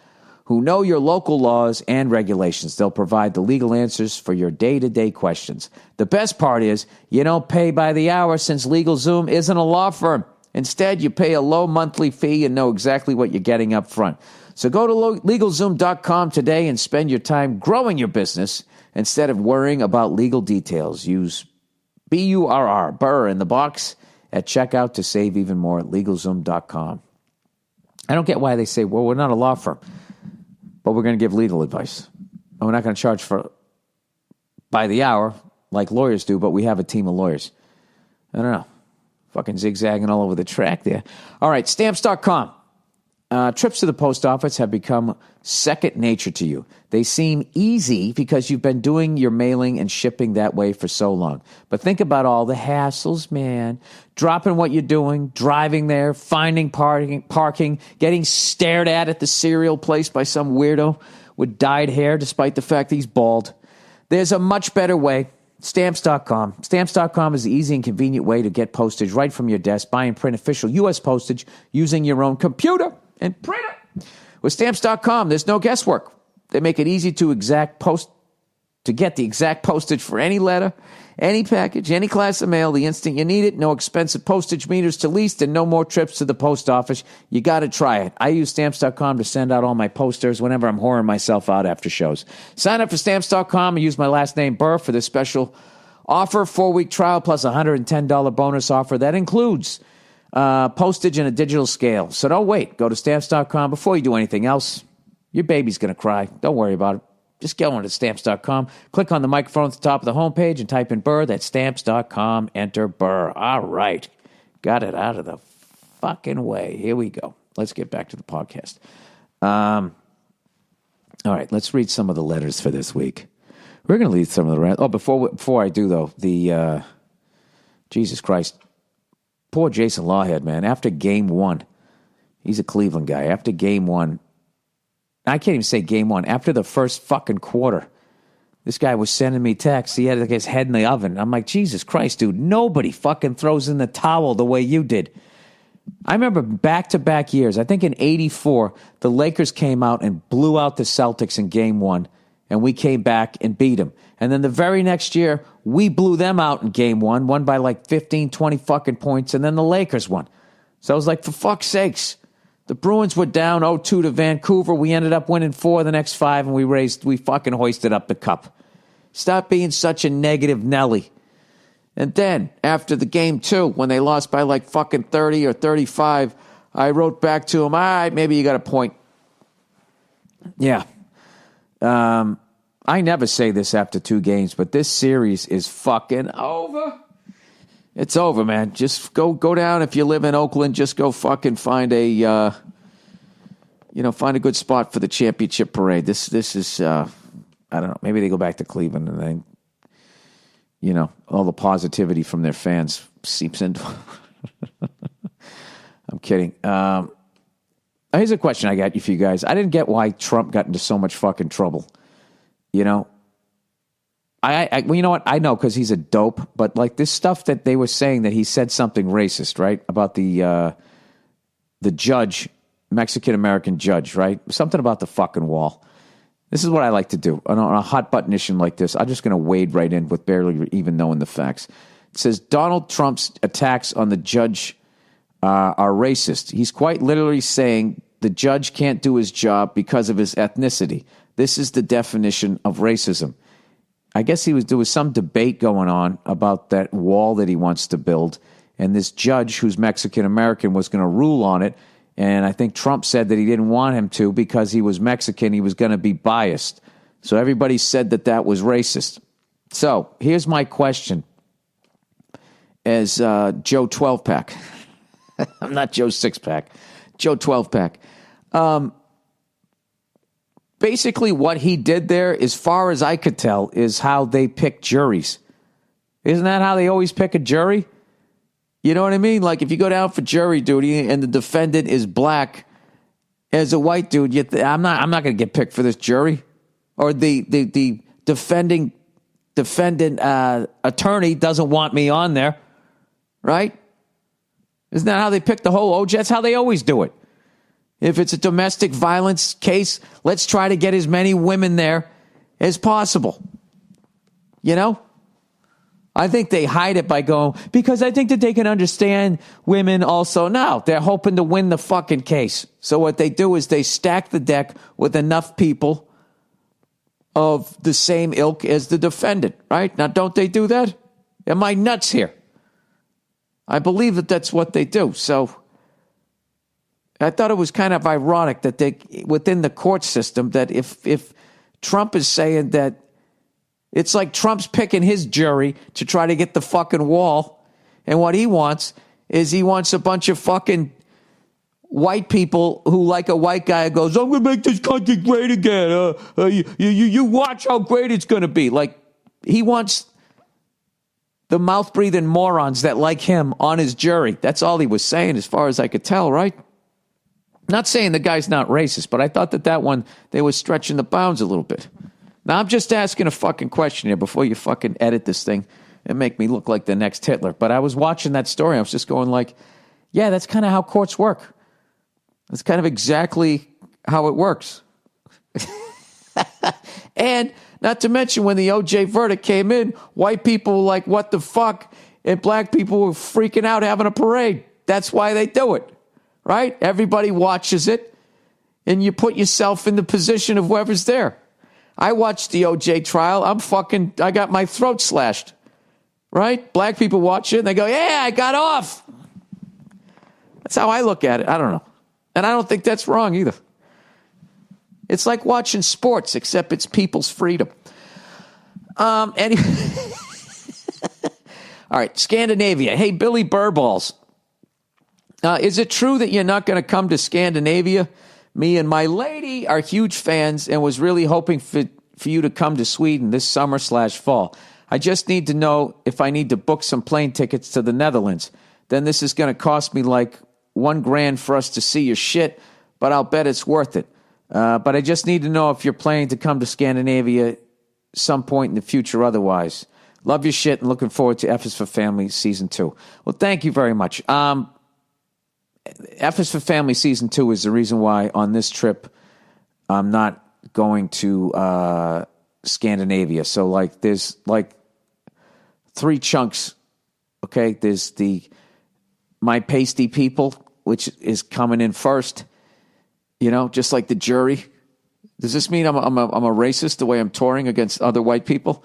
Speaker 1: who know your local laws and regulations. They'll provide the legal answers for your day-to-day questions. The best part is you don't pay by the hour since LegalZoom isn't a law firm. Instead, you pay a low monthly fee and know exactly what you're getting up front. So go to LegalZoom.com today and spend your time growing your business instead of worrying about legal details. Use BURR, Burr, in the box at checkout to save even more at LegalZoom.com. I don't get why they say, well, we're not a law firm, but we're going to give legal advice. And we're not going to charge for by the hour like lawyers do, but we have a team of lawyers. I don't know. Fucking zigzagging all over the track there. All right, Stamps.com. Trips to the post office have become second nature to you. They seem easy because you've been doing your mailing and shipping that way for so long. But think about all the hassles, man. Dropping what you're doing, driving there, finding parking, getting stared at the cereal place by some weirdo with dyed hair despite the fact that he's bald. There's a much better way. Stamps.com. Stamps.com is the easy and convenient way to get postage right from your desk. Buy and print official U.S. postage using your own computer and printer. With Stamps.com, there's no guesswork. They make it easy to get the exact postage for any letter, any package, any class of mail the instant you need it. No expensive postage meters to lease and no more trips to the post office. You got to try it. I use Stamps.com to send out all my posters whenever I'm whoring myself out after shows. Sign up for Stamps.com and use my last name, Burr, for this special offer, 4-week trial plus a $110 bonus offer that includes postage and a digital scale. So don't wait. Go to Stamps.com before you do anything else. Your baby's going to cry. Don't worry about it. Just go on to Stamps.com. Click on the microphone at the top of the homepage and type in Burr. That's Stamps.com. Enter Burr. All right. Got it out of the fucking way. Here we go. Let's get back to the podcast. All right. Let's read some of the letters for this week. We're going to read some of the... Oh, before I do, though, the... Jesus Christ. Poor Jason Lawhead, man. After game one, he's a Cleveland guy. After game one, I can't even say game one. After the first fucking quarter, this guy was sending me texts. He had like his head in the oven. I'm like, Jesus Christ, dude, nobody fucking throws in the towel the way you did. I remember back-to-back years. I think in 84, the Lakers came out and blew out the Celtics in game one, and we came back and beat them. And then the very next year, we blew them out in game one, won by like 15, 20 fucking points, and then the Lakers won. So I was like, for fuck's sakes. The Bruins were down 0-2 to Vancouver. We ended up winning 4 of the next 5, and we fucking hoisted up the cup. Stop being such a negative Nelly. And then, after the game 2, when they lost by like fucking 30 or 35, I wrote back to him, all right, maybe you got a point. Yeah. I never say this after 2 games, but this series is fucking over. It's over, man. Just go down. If you live in Oakland, just go fucking find a, find a good spot for the championship parade. This is, I don't know. Maybe they go back to Cleveland and then, all the positivity from their fans seeps into. I'm kidding. Here's a question I got for you guys. I didn't get why Trump got into so much fucking trouble. Well, you know what? I know because he's a dope, but like this stuff that they were saying that he said something racist, right? About the the judge, Mexican-American judge, right? Something about the fucking wall. This is what I like to do. On a hot button issue like this, I'm just going to wade right in with barely even knowing the facts. It says Donald Trump's attacks on the judge are racist. He's quite literally saying the judge can't do his job because of his ethnicity. This is the definition of racism. I guess there was some debate going on about that wall that he wants to build, and this judge who's Mexican-American was going to rule on it, and I think Trump said that he didn't want him to because he was Mexican, he was going to be biased. So everybody said that that was racist. So here's my question as Joe 12-pack. I'm not Joe 6-pack. Joe 12-pack. Basically what he did there, as far as I could tell, is how they pick juries. Isn't that how they always pick a jury? You know what I mean? Like if you go down for jury duty and the defendant is black, as a white dude, I'm not going to get picked for this jury. Or the defendant attorney doesn't want me on there, right? Isn't that how they pick the whole OJ? That's how they always do it. If it's a domestic violence case, let's try to get as many women there as possible. You know? I think they hide it by going, because I think that they can understand women also. No, they're hoping to win the fucking case. So what they do is they stack the deck with enough people of the same ilk as the defendant, right? Now, don't they do that? Am I nuts here? I believe that that's what they do. So I thought it was kind of ironic that they, within the court system, that if Trump is saying that it's like Trump's picking his jury to try to get the fucking wall, and what he wants is he wants a bunch of fucking white people who like a white guy who goes, I'm going to make this country great again. You watch how great it's going to be. Like, he wants the mouth-breathing morons that like him on his jury. That's all he was saying as far as I could tell, right? Not saying the guy's not racist, but I thought that one, they were stretching the bounds a little bit. Now, I'm just asking a fucking question here before you fucking edit this thing and make me look like the next Hitler. But I was watching that story. I was just going like, yeah, that's kind of how courts work. That's kind of exactly how it works. And not to mention when the OJ verdict came in, white people were like, what the fuck? And black people were freaking out having a parade. That's why they do it, right? Everybody watches it, and you put yourself in the position of whoever's there. I watched the OJ trial. I got my throat slashed, right? Black people watch it, and they go, yeah, I got off. That's how I look at it. I don't know. And I don't think that's wrong either. It's like watching sports, except it's people's freedom. Anyway. All right, Scandinavia. Hey, Billy Burballs. Is it true that you're not going to come to Scandinavia? Me and my lady are huge fans and was really hoping for you to come to Sweden this summer/fall. I just need to know if I need to book some plane tickets to the Netherlands. Then this is going to cost me like $1,000 for us to see your shit, but I'll bet it's worth it. But I just need to know if you're planning to come to Scandinavia some point in the future otherwise. Love your shit and looking forward to F is for Family Season 2. Well, thank you very much. F is for Family Season 2 is the reason why on this trip I'm not going to Scandinavia. So, like, there's, like, 3 chunks, okay? There's my pasty people, which is coming in first, you know, just like the jury. Does this mean I'm a racist the way I'm touring against other white people?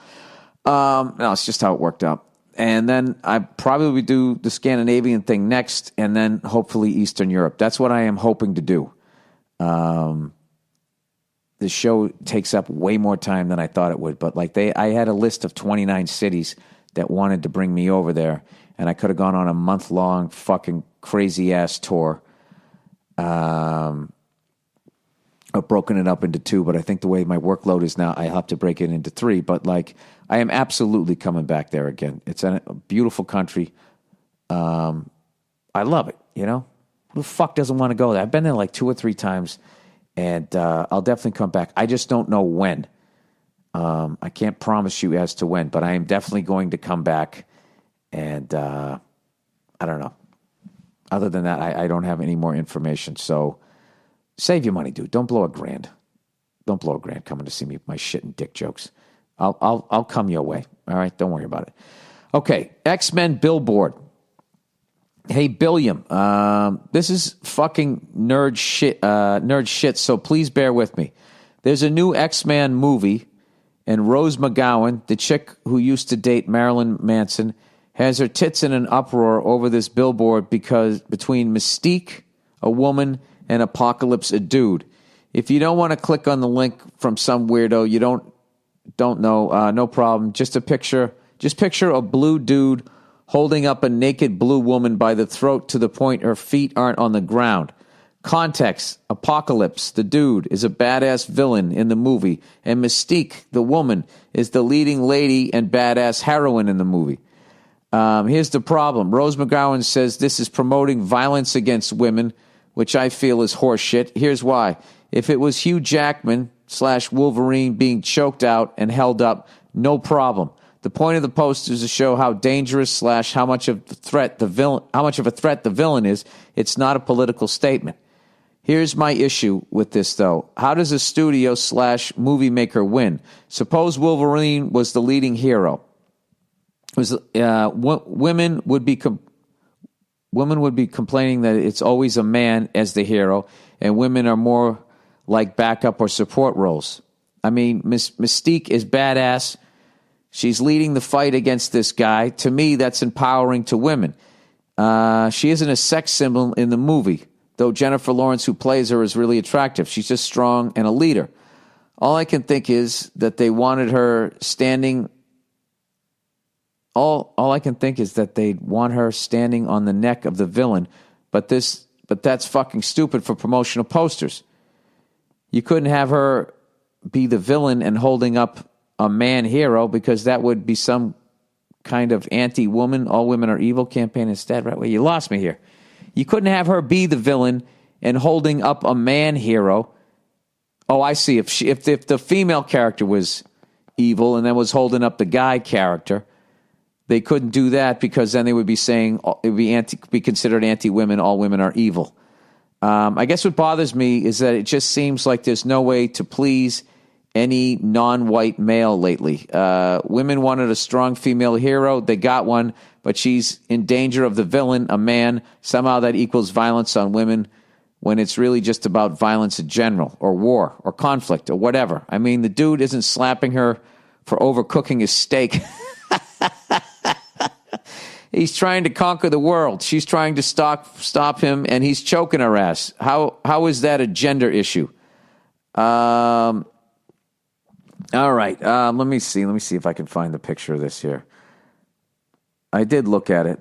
Speaker 1: No, it's just how it worked out. And then I probably do the Scandinavian thing next, and then hopefully Eastern Europe. That's what I am hoping to do. The show takes up way more time than I thought it would, but like I had a list of 29 cities that wanted to bring me over there, and I could have gone on a month-long fucking crazy-ass tour. I've broken it up into 2, but I think the way my workload is now, I have to break it into 3. But like, I am absolutely coming back there again. It's a beautiful country. I love it, you know? Who the fuck doesn't want to go there? I've been there like 2 or 3 times, and I'll definitely come back. I just don't know when. I can't promise you as to when, but I am definitely going to come back, and I don't know. other than that, I don't have any more information. So save your money, dude. Don't blow $1,000. Don't blow $1,000 coming to see me with my shit and dick jokes. I'll come your way. All right, don't worry about it. Okay, X-Men billboard. Hey, Billiam, this is fucking nerd shit, so please bear with me. There's a new X-Men movie, and Rose McGowan, the chick who used to date Marilyn Manson, has her tits in an uproar over this billboard because between Mystique, a woman, and Apocalypse, a dude. If you don't want to click on the link from some weirdo you don't know, no problem. Just picture a blue dude holding up a naked blue woman by the throat to the point her feet aren't on the ground. Context: Apocalypse, the dude, is a badass villain in the movie, and Mystique, the woman, is the leading lady and badass heroine in the movie. Here's the problem. Rose McGowan says this is promoting violence against women, which I feel is horseshit. Here's why. If it was Hugh Jackman / Wolverine being choked out and held up, no problem. The point of the poster is to show how dangerous / how much of a threat the villain is. It's not a political statement. Here's my issue with this, though. How does a studio / movie maker win? Suppose Wolverine was the leading hero. Women would be complaining that it's always a man as the hero, and women are more like backup or support roles. I mean, Mystique is badass. She's leading the fight against this guy. To me, that's empowering to women. She isn't a sex symbol in the movie, though Jennifer Lawrence, who plays her, is really attractive. She's just strong and a leader. All I can think is that they wanted her standing... All I can think is that they want her standing on the neck of the villain, but that's fucking stupid for promotional posters. You couldn't have her be the villain and holding up a man hero, because that would be some kind of anti-woman, all women are evil campaign instead, right? Well, you lost me here. You couldn't have her be the villain and holding up a man hero. Oh, I see. If the female character was evil and then was holding up the guy character, they couldn't do that, because then they would be saying it would be considered anti-women. All women are evil. I guess what bothers me is that it just seems like there's no way to please any non-white male lately. Women wanted a strong female hero. They got one, but she's in danger of the villain, a man. Somehow that equals violence on women, when it's really just about violence in general, or war, or conflict, or whatever. I mean, the dude isn't slapping her for overcooking his steak. He's trying to conquer the world. She's trying to stop him, and he's choking her ass. How is that a gender issue? All right. Let me see. Let me see if I can find the picture of this here. I did look at it.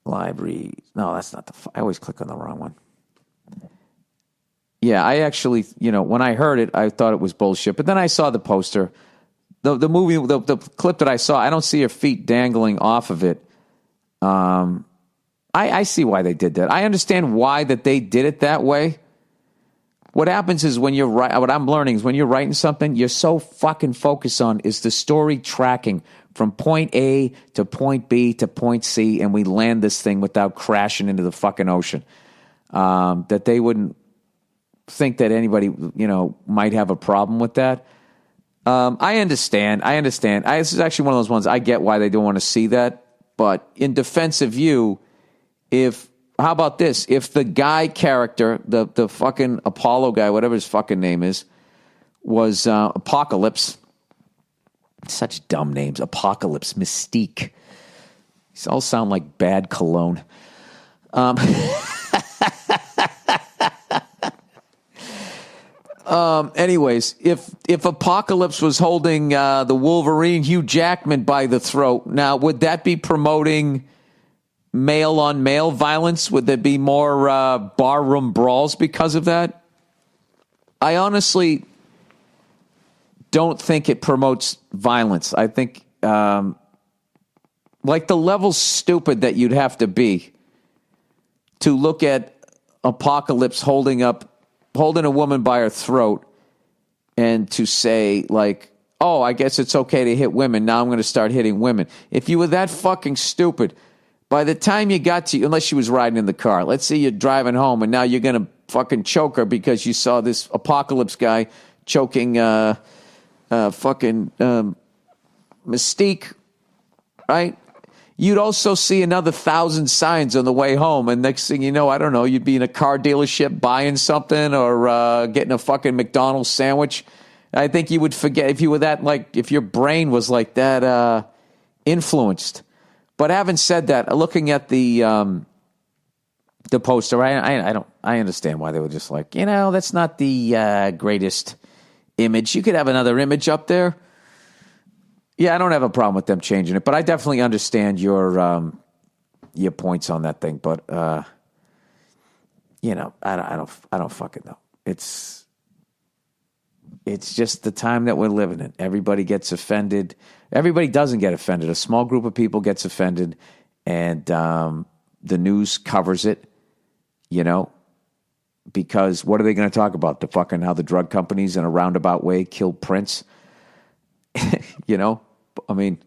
Speaker 1: Library. No, that's not I always click on the wrong one. Yeah, I actually, when I heard it, I thought it was bullshit. But then I saw the poster. The movie, the clip that I saw, I don't see her feet dangling off of it. I see why they did that. I understand why that they did it that way. What happens is what I'm learning is when you're writing something, you're so fucking focused on is the story tracking from point A to point B to point C, and we land this thing without crashing into the fucking ocean. That they wouldn't think that anybody, might have a problem with that. I understand. This is actually one of those ones, I get why they don't want to see that. But in defense of you, how about this? If the guy character, the fucking Apollo guy, whatever his fucking name is, was Apocalypse. Such dumb names. Apocalypse, Mystique. These all sound like bad cologne. Anyways, if Apocalypse was holding the Wolverine Hugh Jackman by the throat, now would that be promoting male on male violence? Would there be more barroom brawls because of that? I honestly don't think it promotes violence. I think the level's stupid that you'd have to be to look at Apocalypse holding a woman by her throat and to say, oh, I guess it's okay to hit women. Now I'm going to start hitting women. If you were that fucking stupid, by the time you got to, unless she was riding in the car, let's say you're driving home and now you're going to fucking choke her because you saw this apocalypse guy choking fucking Mystique, right? You'd also see another 1,000 signs on the way home, and next thing you know, I don't know, you'd be in a car dealership buying something or getting a fucking McDonald's sandwich. I think you would forget if you were that, like, if your brain was like that influenced. But having said that, looking at the poster, I understand why they were just like, that's not the greatest image. You could have another image up there. Yeah, I don't have a problem with them changing it, but I definitely understand your points on that thing. But I don't fucking know. It's just the time that we're living in. Everybody gets offended. Everybody doesn't get offended. A small group of people gets offended, and the news covers it. Because what are they going to talk about? The fucking how the drug companies in a roundabout way killed Prince. I mean,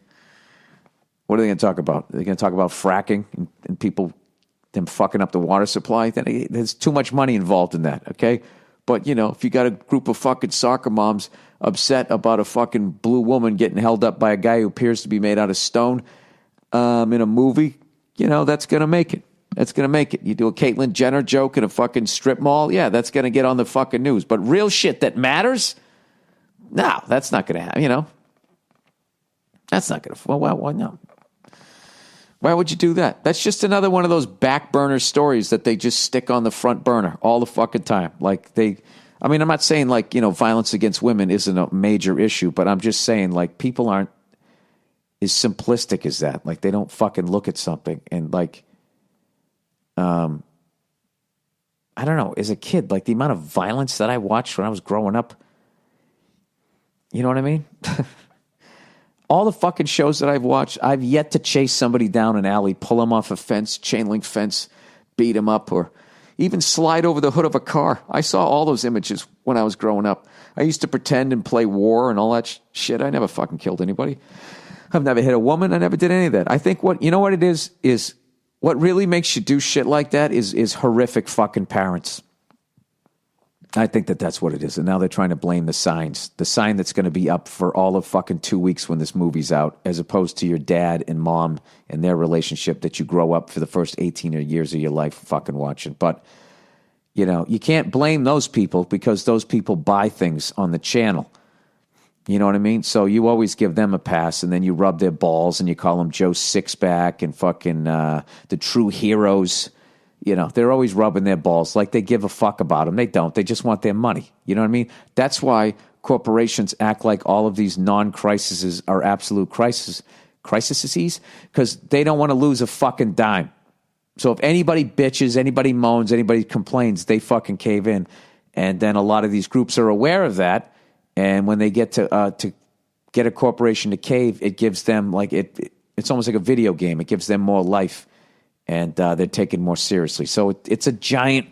Speaker 1: what are they going to talk about? Are they going to talk about fracking and people, them fucking up the water supply? There's too much money involved in that, okay? But, if you got a group of fucking soccer moms upset about a fucking blue woman getting held up by a guy who appears to be made out of stone in a movie, that's going to make it. That's going to make it. You do a Caitlyn Jenner joke in a fucking strip mall, yeah, that's going to get on the fucking news. But real shit that matters? No, that's not going to happen, That's not going to... Well, no. Why would you do that? That's just another one of those back burner stories that they just stick on the front burner all the fucking time. Like I'm not saying like, violence against women isn't a major issue, but I'm just saying like people aren't as simplistic as that. Like they don't fucking look at something and like... I don't know, as a kid, like the amount of violence that I watched when I was growing up, you know what I mean? All the fucking shows that I've watched, I've yet to chase somebody down an alley, pull them off a fence, chain link fence, beat them up, or even slide over the hood of a car. I saw all those images when I was growing up. I used to pretend and play war and all that shit. I never fucking killed anybody. I've never hit a woman. I never did any of that. I think what it is what really makes you do shit like that is horrific fucking parents. I think that's what it is. And now they're trying to blame the signs. The sign that's going to be up for all of fucking 2 weeks when this movie's out, as opposed to your dad and mom and their relationship that you grow up for the first 18 years of your life fucking watching. But, you can't blame those people because those people buy things on the channel. You know what I mean? So you always give them a pass, and then you rub their balls, and you call them Joe Sixpack and fucking the true heroes. They're always rubbing their balls like they give a fuck about them. They don't. They just want their money. You know what I mean? That's why corporations act like all of these non-crises are absolute crises, because they don't want to lose a fucking dime. So if anybody bitches, anybody moans, anybody complains, they fucking cave in. And then a lot of these groups are aware of that. And when they get to get a corporation to cave, it gives them like it's almost like a video game. It gives them more life, and they're taken more seriously. So it's a giant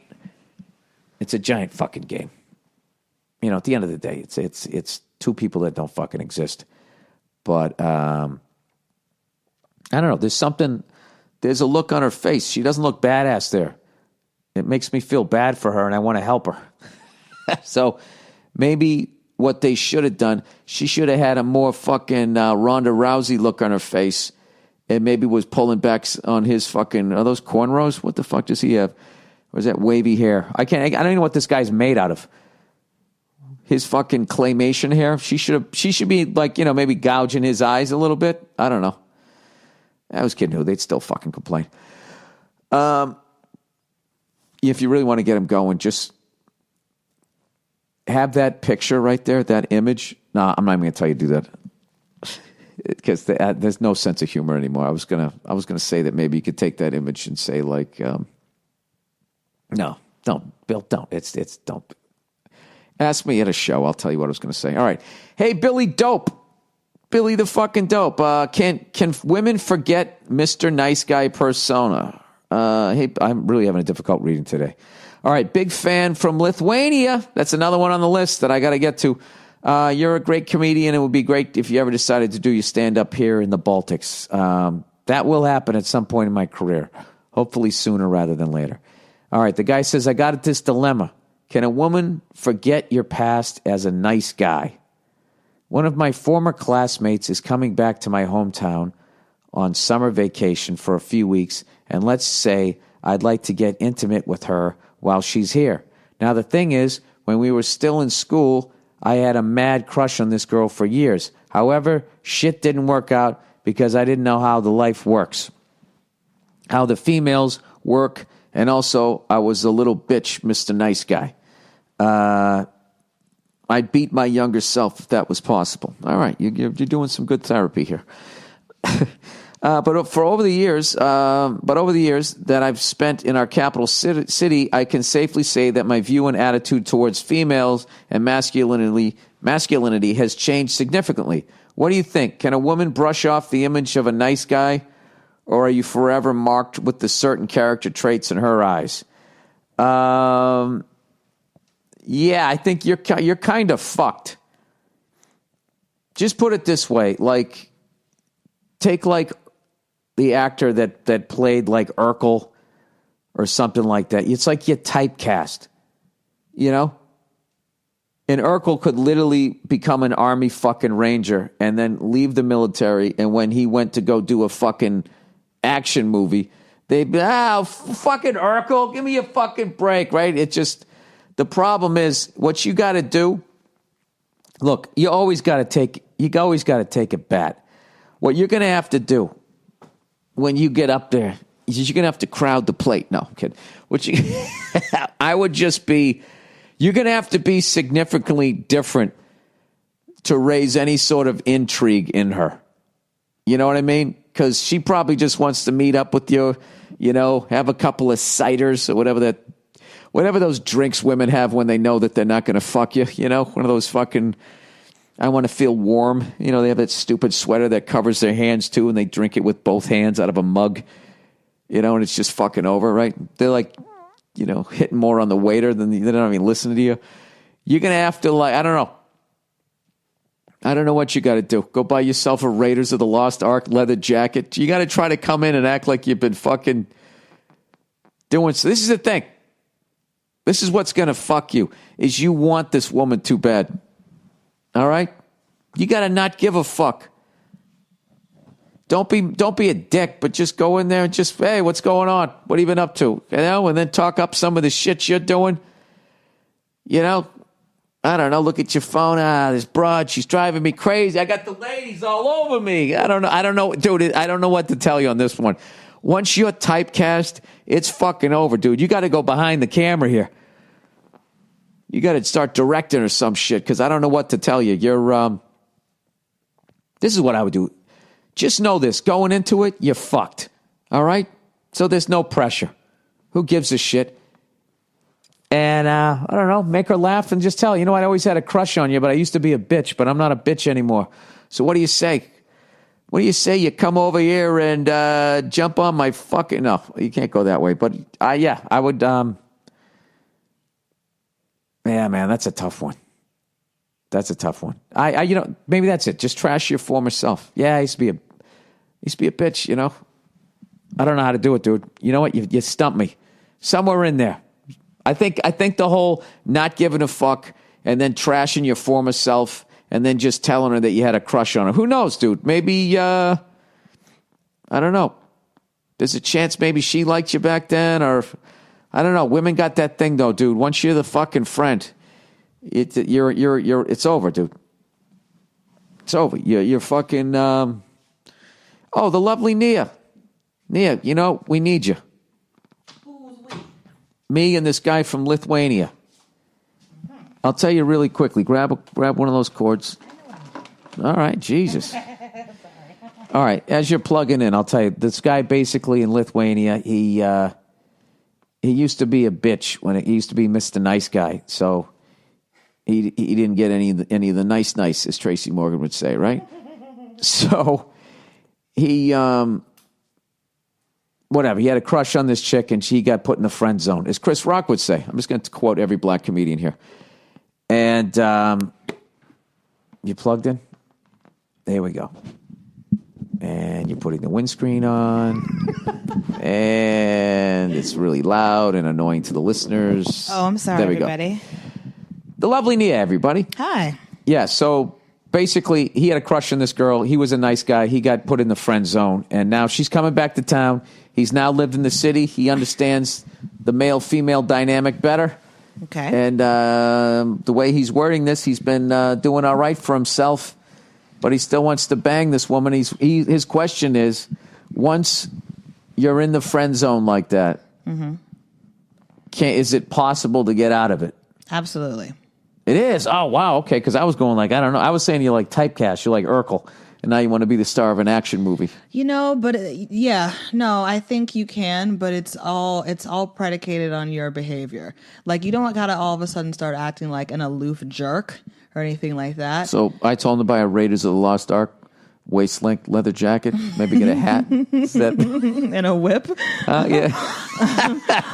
Speaker 1: fucking game. At the end of the day, it's two people that don't fucking exist. But I don't know. There's a look on her face. She doesn't look badass there. It makes me feel bad for her, and I want to help her. So maybe what they should have done, she should have had a more fucking Ronda Rousey look on her face, and maybe was pulling back on his fucking, are those cornrows? What the fuck does he have? Or is that wavy hair? I don't even know what this guy's made out of. His fucking claymation hair. She should be like, maybe gouging his eyes a little bit. I don't know. I was kidding who. They'd still fucking complain. If you really want to get him going, just have that picture right there, that image. No, I'm not even going to tell you to do that because there's no sense of humor anymore. I was gonna say that maybe you could take that image and say like, no, don't, Bill, don't. It's don't. Ask me at a show. I'll tell you what I was going to say. All right, hey Billy Dope, Billy the fucking Dope. Can women forget Mr. Nice Guy persona? Hey, I'm really having a difficult reading today. All right, big fan from Lithuania. That's another one on the list that I got to get to. You're a great comedian. It would be great if you ever decided to do your stand-up here in the Baltics. That will happen at some point in my career. Hopefully sooner rather than later. All right, the guy says, I got this dilemma. Can a woman forget your past as a nice guy? One of my former classmates is coming back to my hometown on summer vacation for a few weeks, and let's say I'd like to get intimate with her while she's here. Now, the thing is, when we were still in school, I had a mad crush on this girl for years. However, shit didn't work out because I didn't know how the life works, how the females work, and also I was a little bitch, Mr. Nice Guy. I'd beat my younger self if that was possible. All right, you're doing some good therapy here. But over the years that I've spent in our capital city, I can safely say that my view and attitude towards females and masculinity has changed significantly. What do you think? Can a woman brush off the image of a nice guy, or are you forever marked with the certain character traits in her eyes? Yeah, I think you're kind of fucked. Just put it this way, like, take like the actor that played like Urkel or something like that. It's like you typecast, you know? And Urkel could literally become an army fucking ranger and then leave the military, and when he went to go do a fucking action movie, they'd be, fucking Urkel, give me a fucking break, right? It just, the problem is, what you got to do, look, you always got to take a bet. What you're going to have to do when you get up there is you're going to have to crowd the plate. No, I'm kidding. You're going to have to be significantly different to raise any sort of intrigue in her. You know what I mean? Because she probably just wants to meet up with you, have a couple of ciders or whatever those drinks women have when they know that they're not going to fuck you, one of those fucking, I want to feel warm. They have that stupid sweater that covers their hands too, and they drink it with both hands out of a mug, and it's just fucking over, right? They're like, hitting more on the waiter than they don't even listen to you. You're going to have to, I don't know. I don't know what you got to do. Go buy yourself a Raiders of the Lost Ark leather jacket. You got to try to come in and act like you've been fucking doing. So this is the thing. This is what's going to fuck you, is you want this woman too bad. All right? You got to not give a fuck. Don't be a dick, but just go in there and just, hey, what's going on? What have you been up to? And then talk up some of the shit you're doing. I don't know, look at your phone. This broad, she's driving me crazy. I got the ladies all over me. I don't know, dude, I don't know what to tell you on this one. Once you're typecast, it's fucking over, dude. You got to go behind the camera here. You got to start directing or some shit, because I don't know what to tell you. This is what I would do. Just know this. Going into it, you're fucked. All right? So there's no pressure. Who gives a shit? And, I don't know, make her laugh and just tell her, I always had a crush on you, but I used to be a bitch, but I'm not a bitch anymore. So what do you say? What do you say you come over here and jump on my fucking... No, you can't go that way. But, I would... Yeah, man, that's a tough one. That's a tough one. Maybe that's it. Just trash your former self. Yeah, I used to be a bitch, I don't know how to do it, dude. You know what? You stumped me. Somewhere in there. I think the whole not giving a fuck and then trashing your former self and then just telling her that you had a crush on her. Who knows, dude? Maybe, I don't know. There's a chance maybe she liked you back then, or I don't know. Women got that thing though, dude. Once you're the fucking friend, it's over, dude. It's over. You're fucking, the lovely Nia. Nia, we need you. Me and this guy from Lithuania. I'll tell you really quickly. Grab one of those cords. All right, Jesus. All right, as you're plugging in, I'll tell you. This guy basically in Lithuania, he used to be a bitch he used to be Mr. Nice Guy. So he didn't get any of the nice, as Tracy Morgan would say, right? So he whatever. He had a crush on this chick, and she got put in the friend zone, as Chris Rock would say. I'm just going to quote every black comedian here. And You plugged in? There we go. And you're putting the windscreen on. And it's really loud and annoying to the listeners.
Speaker 3: Oh, I'm sorry,
Speaker 1: there we
Speaker 3: everybody.
Speaker 1: Go. The lovely Nia, everybody.
Speaker 3: Hi.
Speaker 1: Yeah, so basically, he had a crush on this girl. He was a nice guy. He got put in the friend zone. And now she's coming back to town. He's now lived in the city. He understands the male-female dynamic better.
Speaker 3: Okay.
Speaker 1: And the way he's wording this, he's been doing all right for himself. But he still wants to bang this woman. His question is, once you're in the friend zone like that, is it possible to get out of it?
Speaker 3: Absolutely.
Speaker 1: It is? Oh, wow, okay, because I was going like, I don't know. I was saying you're like typecast. You're like Urkel. And now you want to be the star of an action movie.
Speaker 3: But I think you can, but it's all predicated on your behavior. Like, you don't gotta all of a sudden start acting like an aloof jerk or anything like that.
Speaker 1: So I told him to buy a Raiders of the Lost Ark waist-length leather jacket, maybe get a hat. Is that...
Speaker 3: And a whip?
Speaker 1: Yeah.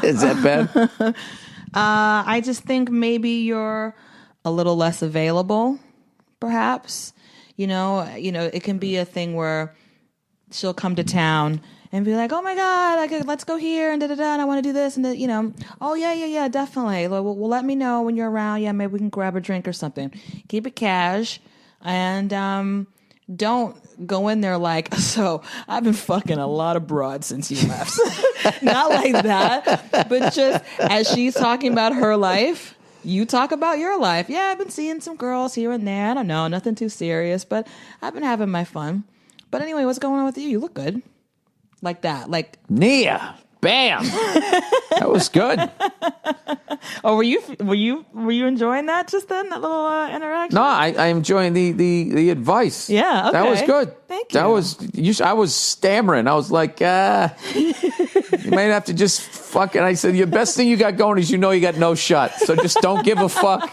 Speaker 1: Is that bad?
Speaker 3: I just think maybe you're a little less available, perhaps. It can be a thing where she'll come to town and be like, "Oh my God, let's go here and and I want to do this and oh yeah, definitely. Well, let me know when you're around. Yeah, maybe we can grab a drink or something. Keep it cash and don't go in there like, so I've been fucking a lot of broads since you left." Not like that, but just as she's talking about her life. You talk about your life. Yeah, I've been seeing some girls here and there. I don't know, nothing too serious, but I've been having my fun. But anyway, what's going on with you? You look good. Like that. Like
Speaker 1: Nia. Bam. That was good.
Speaker 3: Oh, were you enjoying that just then? That little interaction?
Speaker 1: No, I enjoying the advice.
Speaker 3: Yeah, okay.
Speaker 1: That was good.
Speaker 3: Thank you.
Speaker 1: I was stammering. I was like, you might have to just fucking. I said, your best thing you got going is you got no shot. So just don't give a fuck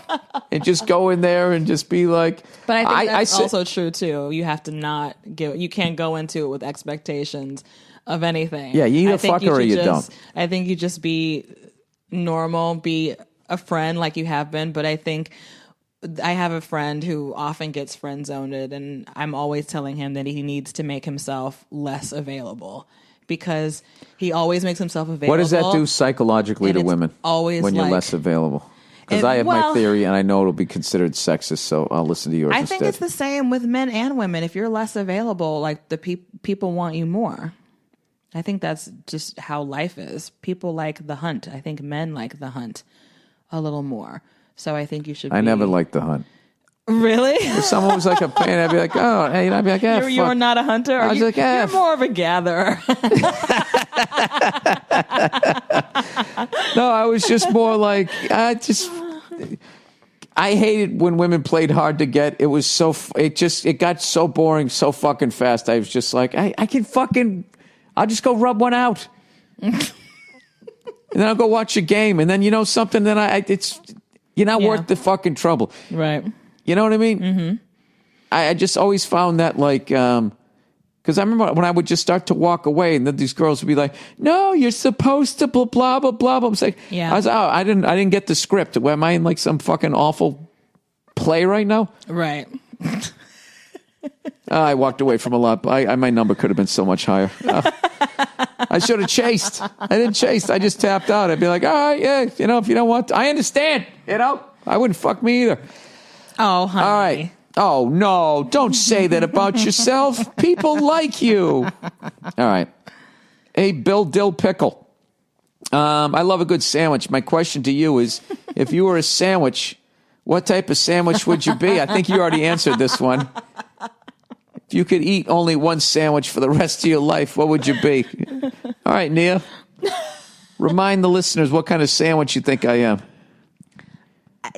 Speaker 1: and just go in there and just be like.
Speaker 3: But I think that's also true too. You have to not give. You can't go into it with expectations of anything.
Speaker 1: Yeah, you either fuck or you don't.
Speaker 3: I think you just be normal, be a friend like you have been. But I think I have a friend who often gets friend zoned, and I'm always telling him that he needs to make himself less available because he always makes himself available.
Speaker 1: What does that do psychologically to women
Speaker 3: always
Speaker 1: when you're less available? Because I have my theory, and I know it'll be considered sexist, so I'll listen to yours instead.
Speaker 3: I think it's the same with men and women. If you're less available, like the people want you more. I think that's just how life is. People like the hunt. I think men like the hunt a little more. So I think you should. I
Speaker 1: never liked the hunt.
Speaker 3: Really?
Speaker 1: If someone was like a fan, I'd be like, oh, hey, I'd be like, fuck.
Speaker 3: You're not a hunter?
Speaker 1: I was like,
Speaker 3: you're more of a gatherer.
Speaker 1: No, I was just more like, I hated when women played hard to get. It was so, it got so boring so fucking fast. I was just like, I'll just go rub one out. And then I'll go watch a game. And then, something, then you're not worth the fucking trouble.
Speaker 3: Right.
Speaker 1: You know what I mean? Mm-hmm. I just always found that because I remember when I would just start to walk away and then these girls would be like, no, you're supposed to blah, blah, blah, blah. I was like, I didn't get the script. Am I in like some fucking awful play right now?
Speaker 3: Right.
Speaker 1: I walked away from a lot. My number could have been so much higher. I should have chased. I didn't chase. I just tapped out. I'd be like, all right, yeah, if you don't want to, I understand. I wouldn't fuck me either.
Speaker 3: Oh, honey.
Speaker 1: All right. Oh, no, don't say that about yourself. People like you. All right. Hey, Bill Dill Pickle. I love a good sandwich. My question to you is, if you were a sandwich, what type of sandwich would you be? I think you already answered this one. If you could eat only one sandwich for the rest of your life, what would you be? All right, Nia. Remind the listeners what kind of sandwich you think I am.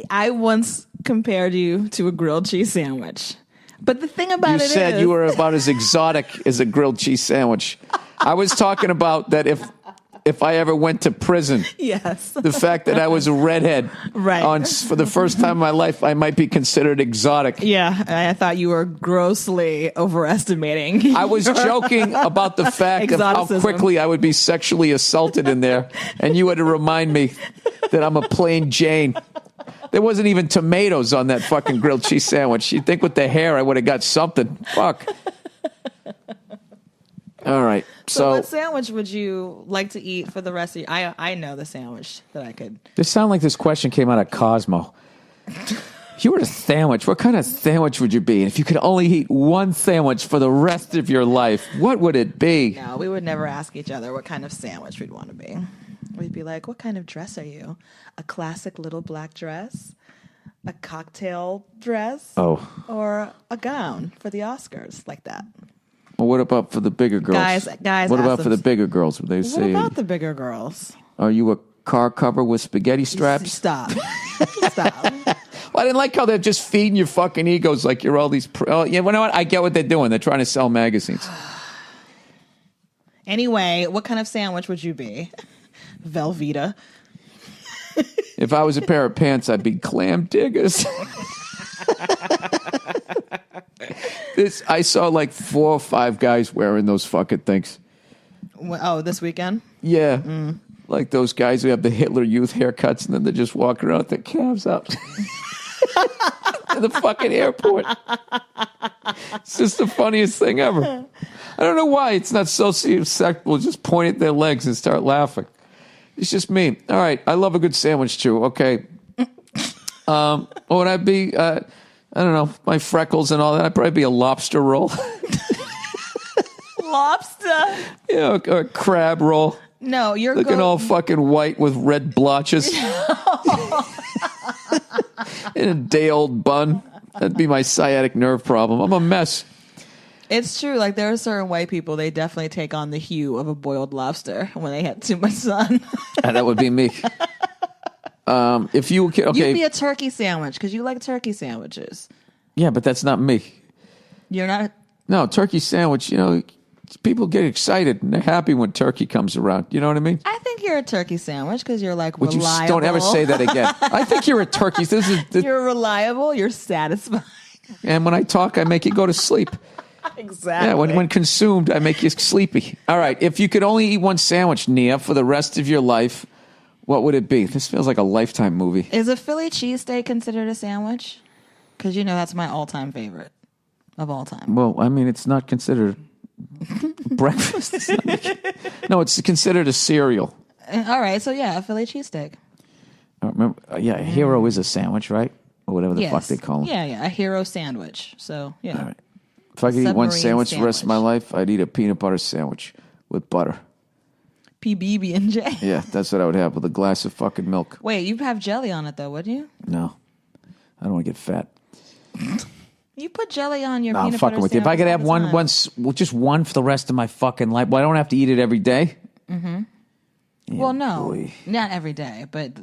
Speaker 3: I once compared you to a grilled cheese sandwich. But the thing about it is... You
Speaker 1: said you were about as exotic as a grilled cheese sandwich. I was talking about that if I ever went to prison.
Speaker 3: Yes.
Speaker 1: The fact that I was a redhead.
Speaker 3: Right.
Speaker 1: For the first time in my life, I might be considered exotic.
Speaker 3: Yeah, I thought you were grossly overestimating.
Speaker 1: I was joking about the fact of how quickly I would be sexually assaulted in there. And you had to remind me that I'm a plain Jane. There wasn't even tomatoes on that fucking grilled cheese sandwich. You'd think with the hair I would have got something. Fuck. All right.
Speaker 3: So what sandwich would you like to eat for the rest of your... I know the sandwich that I could...
Speaker 1: This sounds like this question came out of Cosmo. If you were a sandwich, what kind of sandwich would you be? And if you could only eat one sandwich for the rest of your life, what would it be?
Speaker 3: No, we would never ask each other what kind of sandwich we'd want to be. We'd be like, what kind of dress are you? A classic little black dress? A cocktail dress?
Speaker 1: Oh.
Speaker 3: Or a gown for the Oscars, like that.
Speaker 1: Well, what about for the bigger girls?
Speaker 3: Guys,
Speaker 1: what about for the bigger girls? Would they say?
Speaker 3: What about the bigger girls?
Speaker 1: Are you a car cover with spaghetti straps?
Speaker 3: Stop. Stop.
Speaker 1: Well, I didn't like how they're just feeding your fucking egos like you're all these... yeah, you know what? I get what they're doing. They're trying to sell magazines.
Speaker 3: Anyway, what kind of sandwich would you be? Velveeta.
Speaker 1: If I was a pair of pants, I'd be clam diggers. I saw like 4 or 5 guys wearing those fucking things.
Speaker 3: Oh, this weekend?
Speaker 1: Yeah. Like those guys who have the Hitler Youth haircuts and then they just walk around with their calves out. In the fucking airport. It's just the funniest thing ever. I don't know why it's not socioacceptable. Just point at their legs and start laughing. It's just me. All right. I love a good sandwich too. Okay. What would I be? I don't know. My freckles and all that. I'd probably be a lobster roll.
Speaker 3: Lobster?
Speaker 1: Yeah, or a crab roll.
Speaker 3: No, you're
Speaker 1: looking all fucking white with red blotches. In a day-old bun. That'd be my sciatic nerve problem. I'm a mess.
Speaker 3: It's true. Like, there are certain white people, they definitely take on the hue of a boiled lobster when they had too much sun.
Speaker 1: And that would be me. If you... Okay.
Speaker 3: You'd be a turkey sandwich because you like turkey sandwiches.
Speaker 1: Yeah, but that's not me.
Speaker 3: You're not...
Speaker 1: No, turkey sandwich, people get excited and they're happy when turkey comes around. You know what I mean?
Speaker 3: I think you're a turkey sandwich because you're like
Speaker 1: Would
Speaker 3: reliable.
Speaker 1: You don't ever say that again. I think you're a turkey.
Speaker 3: You're reliable. You're satisfying.
Speaker 1: And when I talk, I make you go to sleep.
Speaker 3: Exactly.
Speaker 1: Yeah, when consumed, I make you sleepy. All right, if you could only eat one sandwich, Nia, for the rest of your life, what would it be? This feels like a Lifetime movie.
Speaker 3: Is a Philly cheesesteak considered a sandwich? Because that's my all-time favorite of all time.
Speaker 1: Well, I mean, it's not considered breakfast. It's considered a cereal.
Speaker 3: All right, so yeah, a Philly cheesesteak.
Speaker 1: Remember, a hero is a sandwich, right? Or whatever the fuck they call them.
Speaker 3: Yeah, a hero sandwich. So, yeah.
Speaker 1: All right. If I could eat one sandwich the rest of my life, I'd eat a peanut butter sandwich with butter.
Speaker 3: PB&J.
Speaker 1: Yeah, that's what I would have with a glass of fucking milk.
Speaker 3: Wait, you'd have jelly on it, though, wouldn't you?
Speaker 1: No. I don't want to get fat.
Speaker 3: You put jelly on your
Speaker 1: I'm
Speaker 3: peanut
Speaker 1: fucking
Speaker 3: butter
Speaker 1: with you. If I could have
Speaker 3: sandwich
Speaker 1: just one for the rest of my fucking life, well, I don't have to eat it every day.
Speaker 3: Mm-hmm.
Speaker 1: Yeah,
Speaker 3: well, no,
Speaker 1: boy.
Speaker 3: not every day, but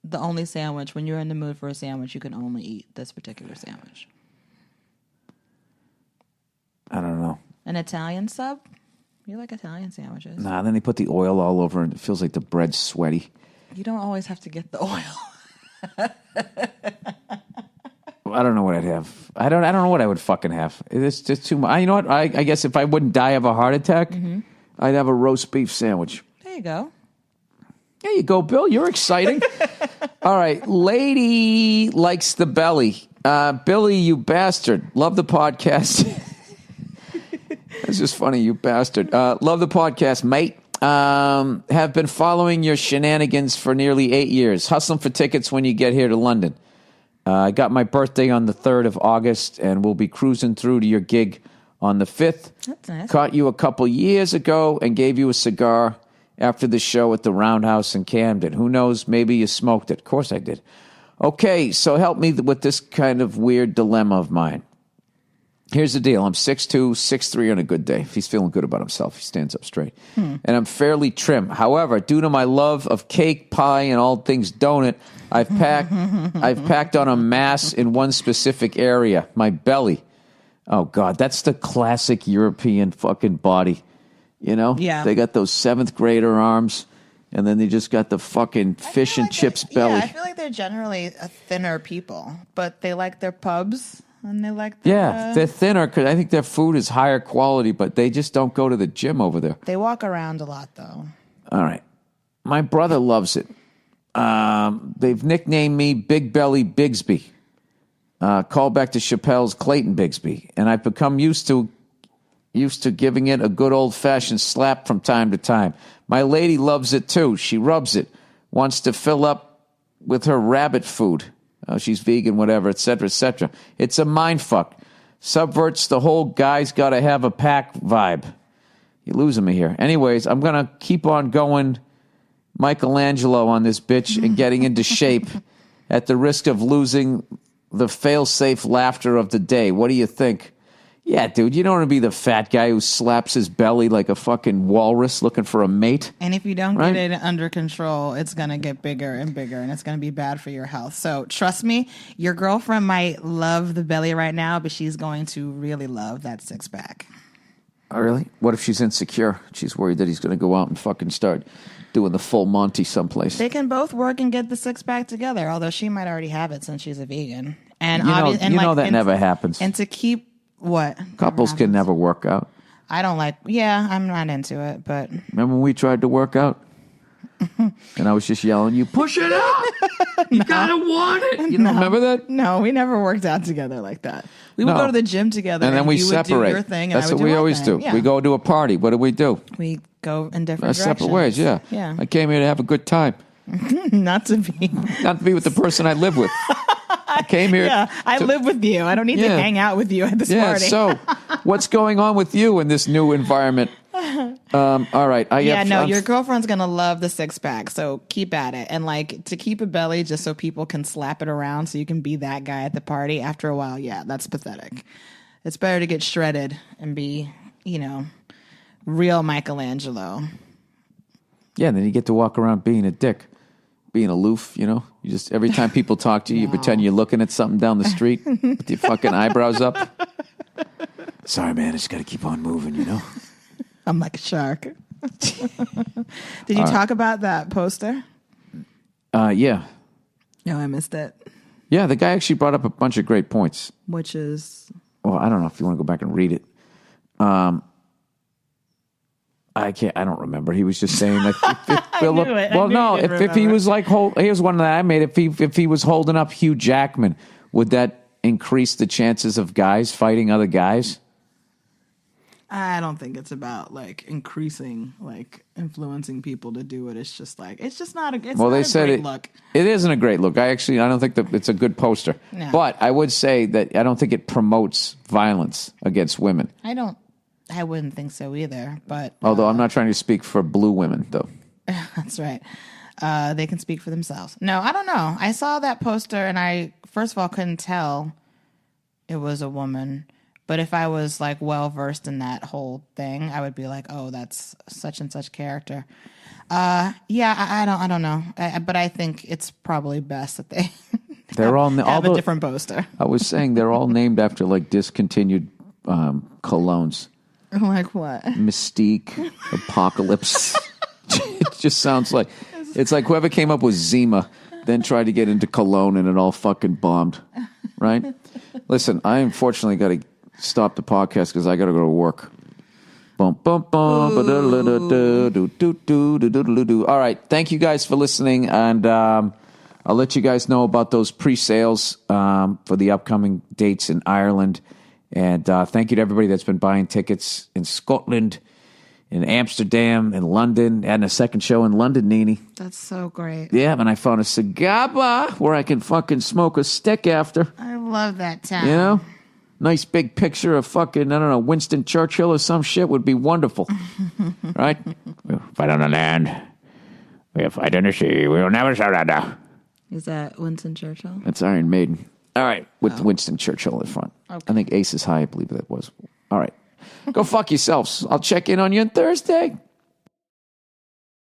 Speaker 3: the only sandwich, when you're in the mood for a sandwich, you can only eat this particular sandwich.
Speaker 1: I don't know.
Speaker 3: An Italian sub? You like Italian sandwiches.
Speaker 1: Nah, then they put the oil all over and it feels like the bread's sweaty.
Speaker 3: You don't always have to get the oil.
Speaker 1: I don't know what I'd have. I don't know what I would fucking have. It's just too much. You know what? I guess if I wouldn't die of a heart attack, I'd have a roast beef sandwich.
Speaker 3: There you go.
Speaker 1: There you go, Bill. You're exciting. All right. Lady likes the belly. Billy, you bastard. Love the podcast. That's just funny, you bastard. Love the podcast, mate. Have been following your shenanigans for nearly 8 years. Hustling for tickets when you get here to London. I got my birthday on the 3rd of August, and we'll be cruising through to your gig on the 5th.
Speaker 3: That's nice.
Speaker 1: Caught you a couple years ago and gave you a cigar after the show at the Roundhouse in Camden. Who knows? Maybe you smoked it. Of course I did. Okay, so help me with this kind of weird dilemma of mine. Here's the deal. I'm 6'2", 6'3" on a good day. If he's feeling good about himself, he stands up straight. And I'm fairly trim. However, due to my love of cake, pie, and all things donut, I've packed on a mass in one specific area, my belly. Oh, God, that's the classic European fucking body. You know?
Speaker 3: Yeah.
Speaker 1: They got those 7th grader arms, and then they just got the fucking fish and chips belly.
Speaker 3: Yeah, I feel like they're generally a thinner people, but they like their pubs. And they like their,
Speaker 1: they're thinner because I think their food is higher quality, but they just don't go to the gym over there.
Speaker 3: They walk around a lot, though.
Speaker 1: All right. My brother loves it. They've nicknamed me Big Belly Bigsby. Call back to Chappelle's Clayton Bigsby. And I've become used to giving it a good old-fashioned slap from time to time. My lady loves it, too. She rubs it. Wants to fill up with her rabbit food. She's vegan, whatever, etc., etc. It's a mindfuck. Subverts the whole guy's got to have a pack vibe. You're losing me here. Anyways, I'm going to keep on going Michelangelo on this bitch and getting into shape at the risk of losing the fail-safe laughter of the day. What do you think? Yeah, dude, you don't want to be the fat guy who slaps his belly like a fucking walrus looking for a mate.
Speaker 4: And if you don't get it under control, it's going to get bigger and bigger, and it's going to be bad for your health. So trust me, your girlfriend might love the belly right now, but she's going to really love that six-pack.
Speaker 1: Oh, really? What if she's insecure? She's worried that he's going to go out and fucking start doing the full Monty someplace.
Speaker 4: They can both work and get the six-pack together, although she might already have it since she's a vegan. And
Speaker 1: you know that never happens.
Speaker 4: And to keep... What?
Speaker 1: Couples can never work out.
Speaker 4: I don't like... Yeah, I'm not into it, but...
Speaker 1: Remember when we tried to work out? And I was just yelling, you push it out! You gotta want it! You don't remember that?
Speaker 4: No, we never worked out together like that. We would go to the gym together,
Speaker 1: and then we
Speaker 4: you
Speaker 1: separate.
Speaker 4: Would do your thing, and
Speaker 1: That's
Speaker 4: I would
Speaker 1: what we
Speaker 4: my
Speaker 1: always
Speaker 4: thing.
Speaker 1: do.
Speaker 4: Yeah.
Speaker 1: We go to a party. What do?
Speaker 4: We go in different directions.
Speaker 1: Separate ways, yeah. I came here to have a good time.
Speaker 4: Not to be
Speaker 1: with the person I live with. I came here.
Speaker 4: Yeah, I live with you. I don't need to hang out with you at this party.
Speaker 1: So what's going on with you in this new environment? All right.
Speaker 4: Your girlfriend's going to love the six-pack, so keep at it. And, to keep a belly just so people can slap it around so you can be that guy at the party, after a while, that's pathetic. It's better to get shredded and be, real Michelangelo.
Speaker 1: Yeah, and then you get to walk around being a dick. Being aloof, You just every time people talk to you, you pretend you're looking at something down the street with your fucking eyebrows up. Sorry, man, I just got to keep on moving,
Speaker 4: I'm like a shark. Did you talk about that poster?
Speaker 1: Yeah.
Speaker 4: No, I missed it.
Speaker 1: Yeah, the guy actually brought up a bunch of great points.
Speaker 4: Which is?
Speaker 1: Well, I don't know if you want to go back and read it. I don't remember. He was just saying that if Philip. Well, no. If he was here's one that I made. If he was holding up Hugh Jackman, would that increase the chances of guys fighting other guys?
Speaker 4: I don't think it's about increasing, influencing people to do it. It's just it's just not a. It's
Speaker 1: well,
Speaker 4: not
Speaker 1: they
Speaker 4: a
Speaker 1: said
Speaker 4: great look.
Speaker 1: It isn't a great look. I don't think that it's a good poster.
Speaker 4: No.
Speaker 1: But I would say that I don't think it promotes violence against women.
Speaker 4: I wouldn't think so either, but...
Speaker 1: Although I'm not trying to speak for blue women, though.
Speaker 4: That's right. They can speak for themselves. No, I don't know. I saw that poster, and I, first of all, couldn't tell it was a woman. But if I was, well-versed in that whole thing, I would be like, oh, that's such and such character. I don't know. But I think it's probably best that they
Speaker 1: They're all
Speaker 4: have a different poster.
Speaker 1: I was saying they're all named after, discontinued colognes.
Speaker 4: Like what?
Speaker 1: Mystique, Apocalypse. It just sounds like it's like whoever came up with Zima then tried to get into cologne and it all fucking bombed. Right? Listen, I unfortunately got to stop the podcast because I got to go to work. Bum, bum, bum, all right. Thank you guys for listening. And I'll let you guys know about those pre-sales for the upcoming dates in Ireland. And thank you to everybody that's been buying tickets in Scotland, in Amsterdam, in London, and a second show in London, Nene.
Speaker 4: That's so great.
Speaker 1: Yeah, and I found a cigar bar where I can fucking smoke a stick after.
Speaker 4: I love that town.
Speaker 1: Nice big picture of fucking, I don't know, Winston Churchill or some shit would be wonderful. Right? We'll fight on the land. We'll fight on the sea. We'll never surrender.
Speaker 4: Is that Winston Churchill?
Speaker 1: That's Iron Maiden. All right, with Winston Churchill in front. Okay. I think Aces High, I believe that was. All right. Go fuck yourselves. I'll check in on you on Thursday.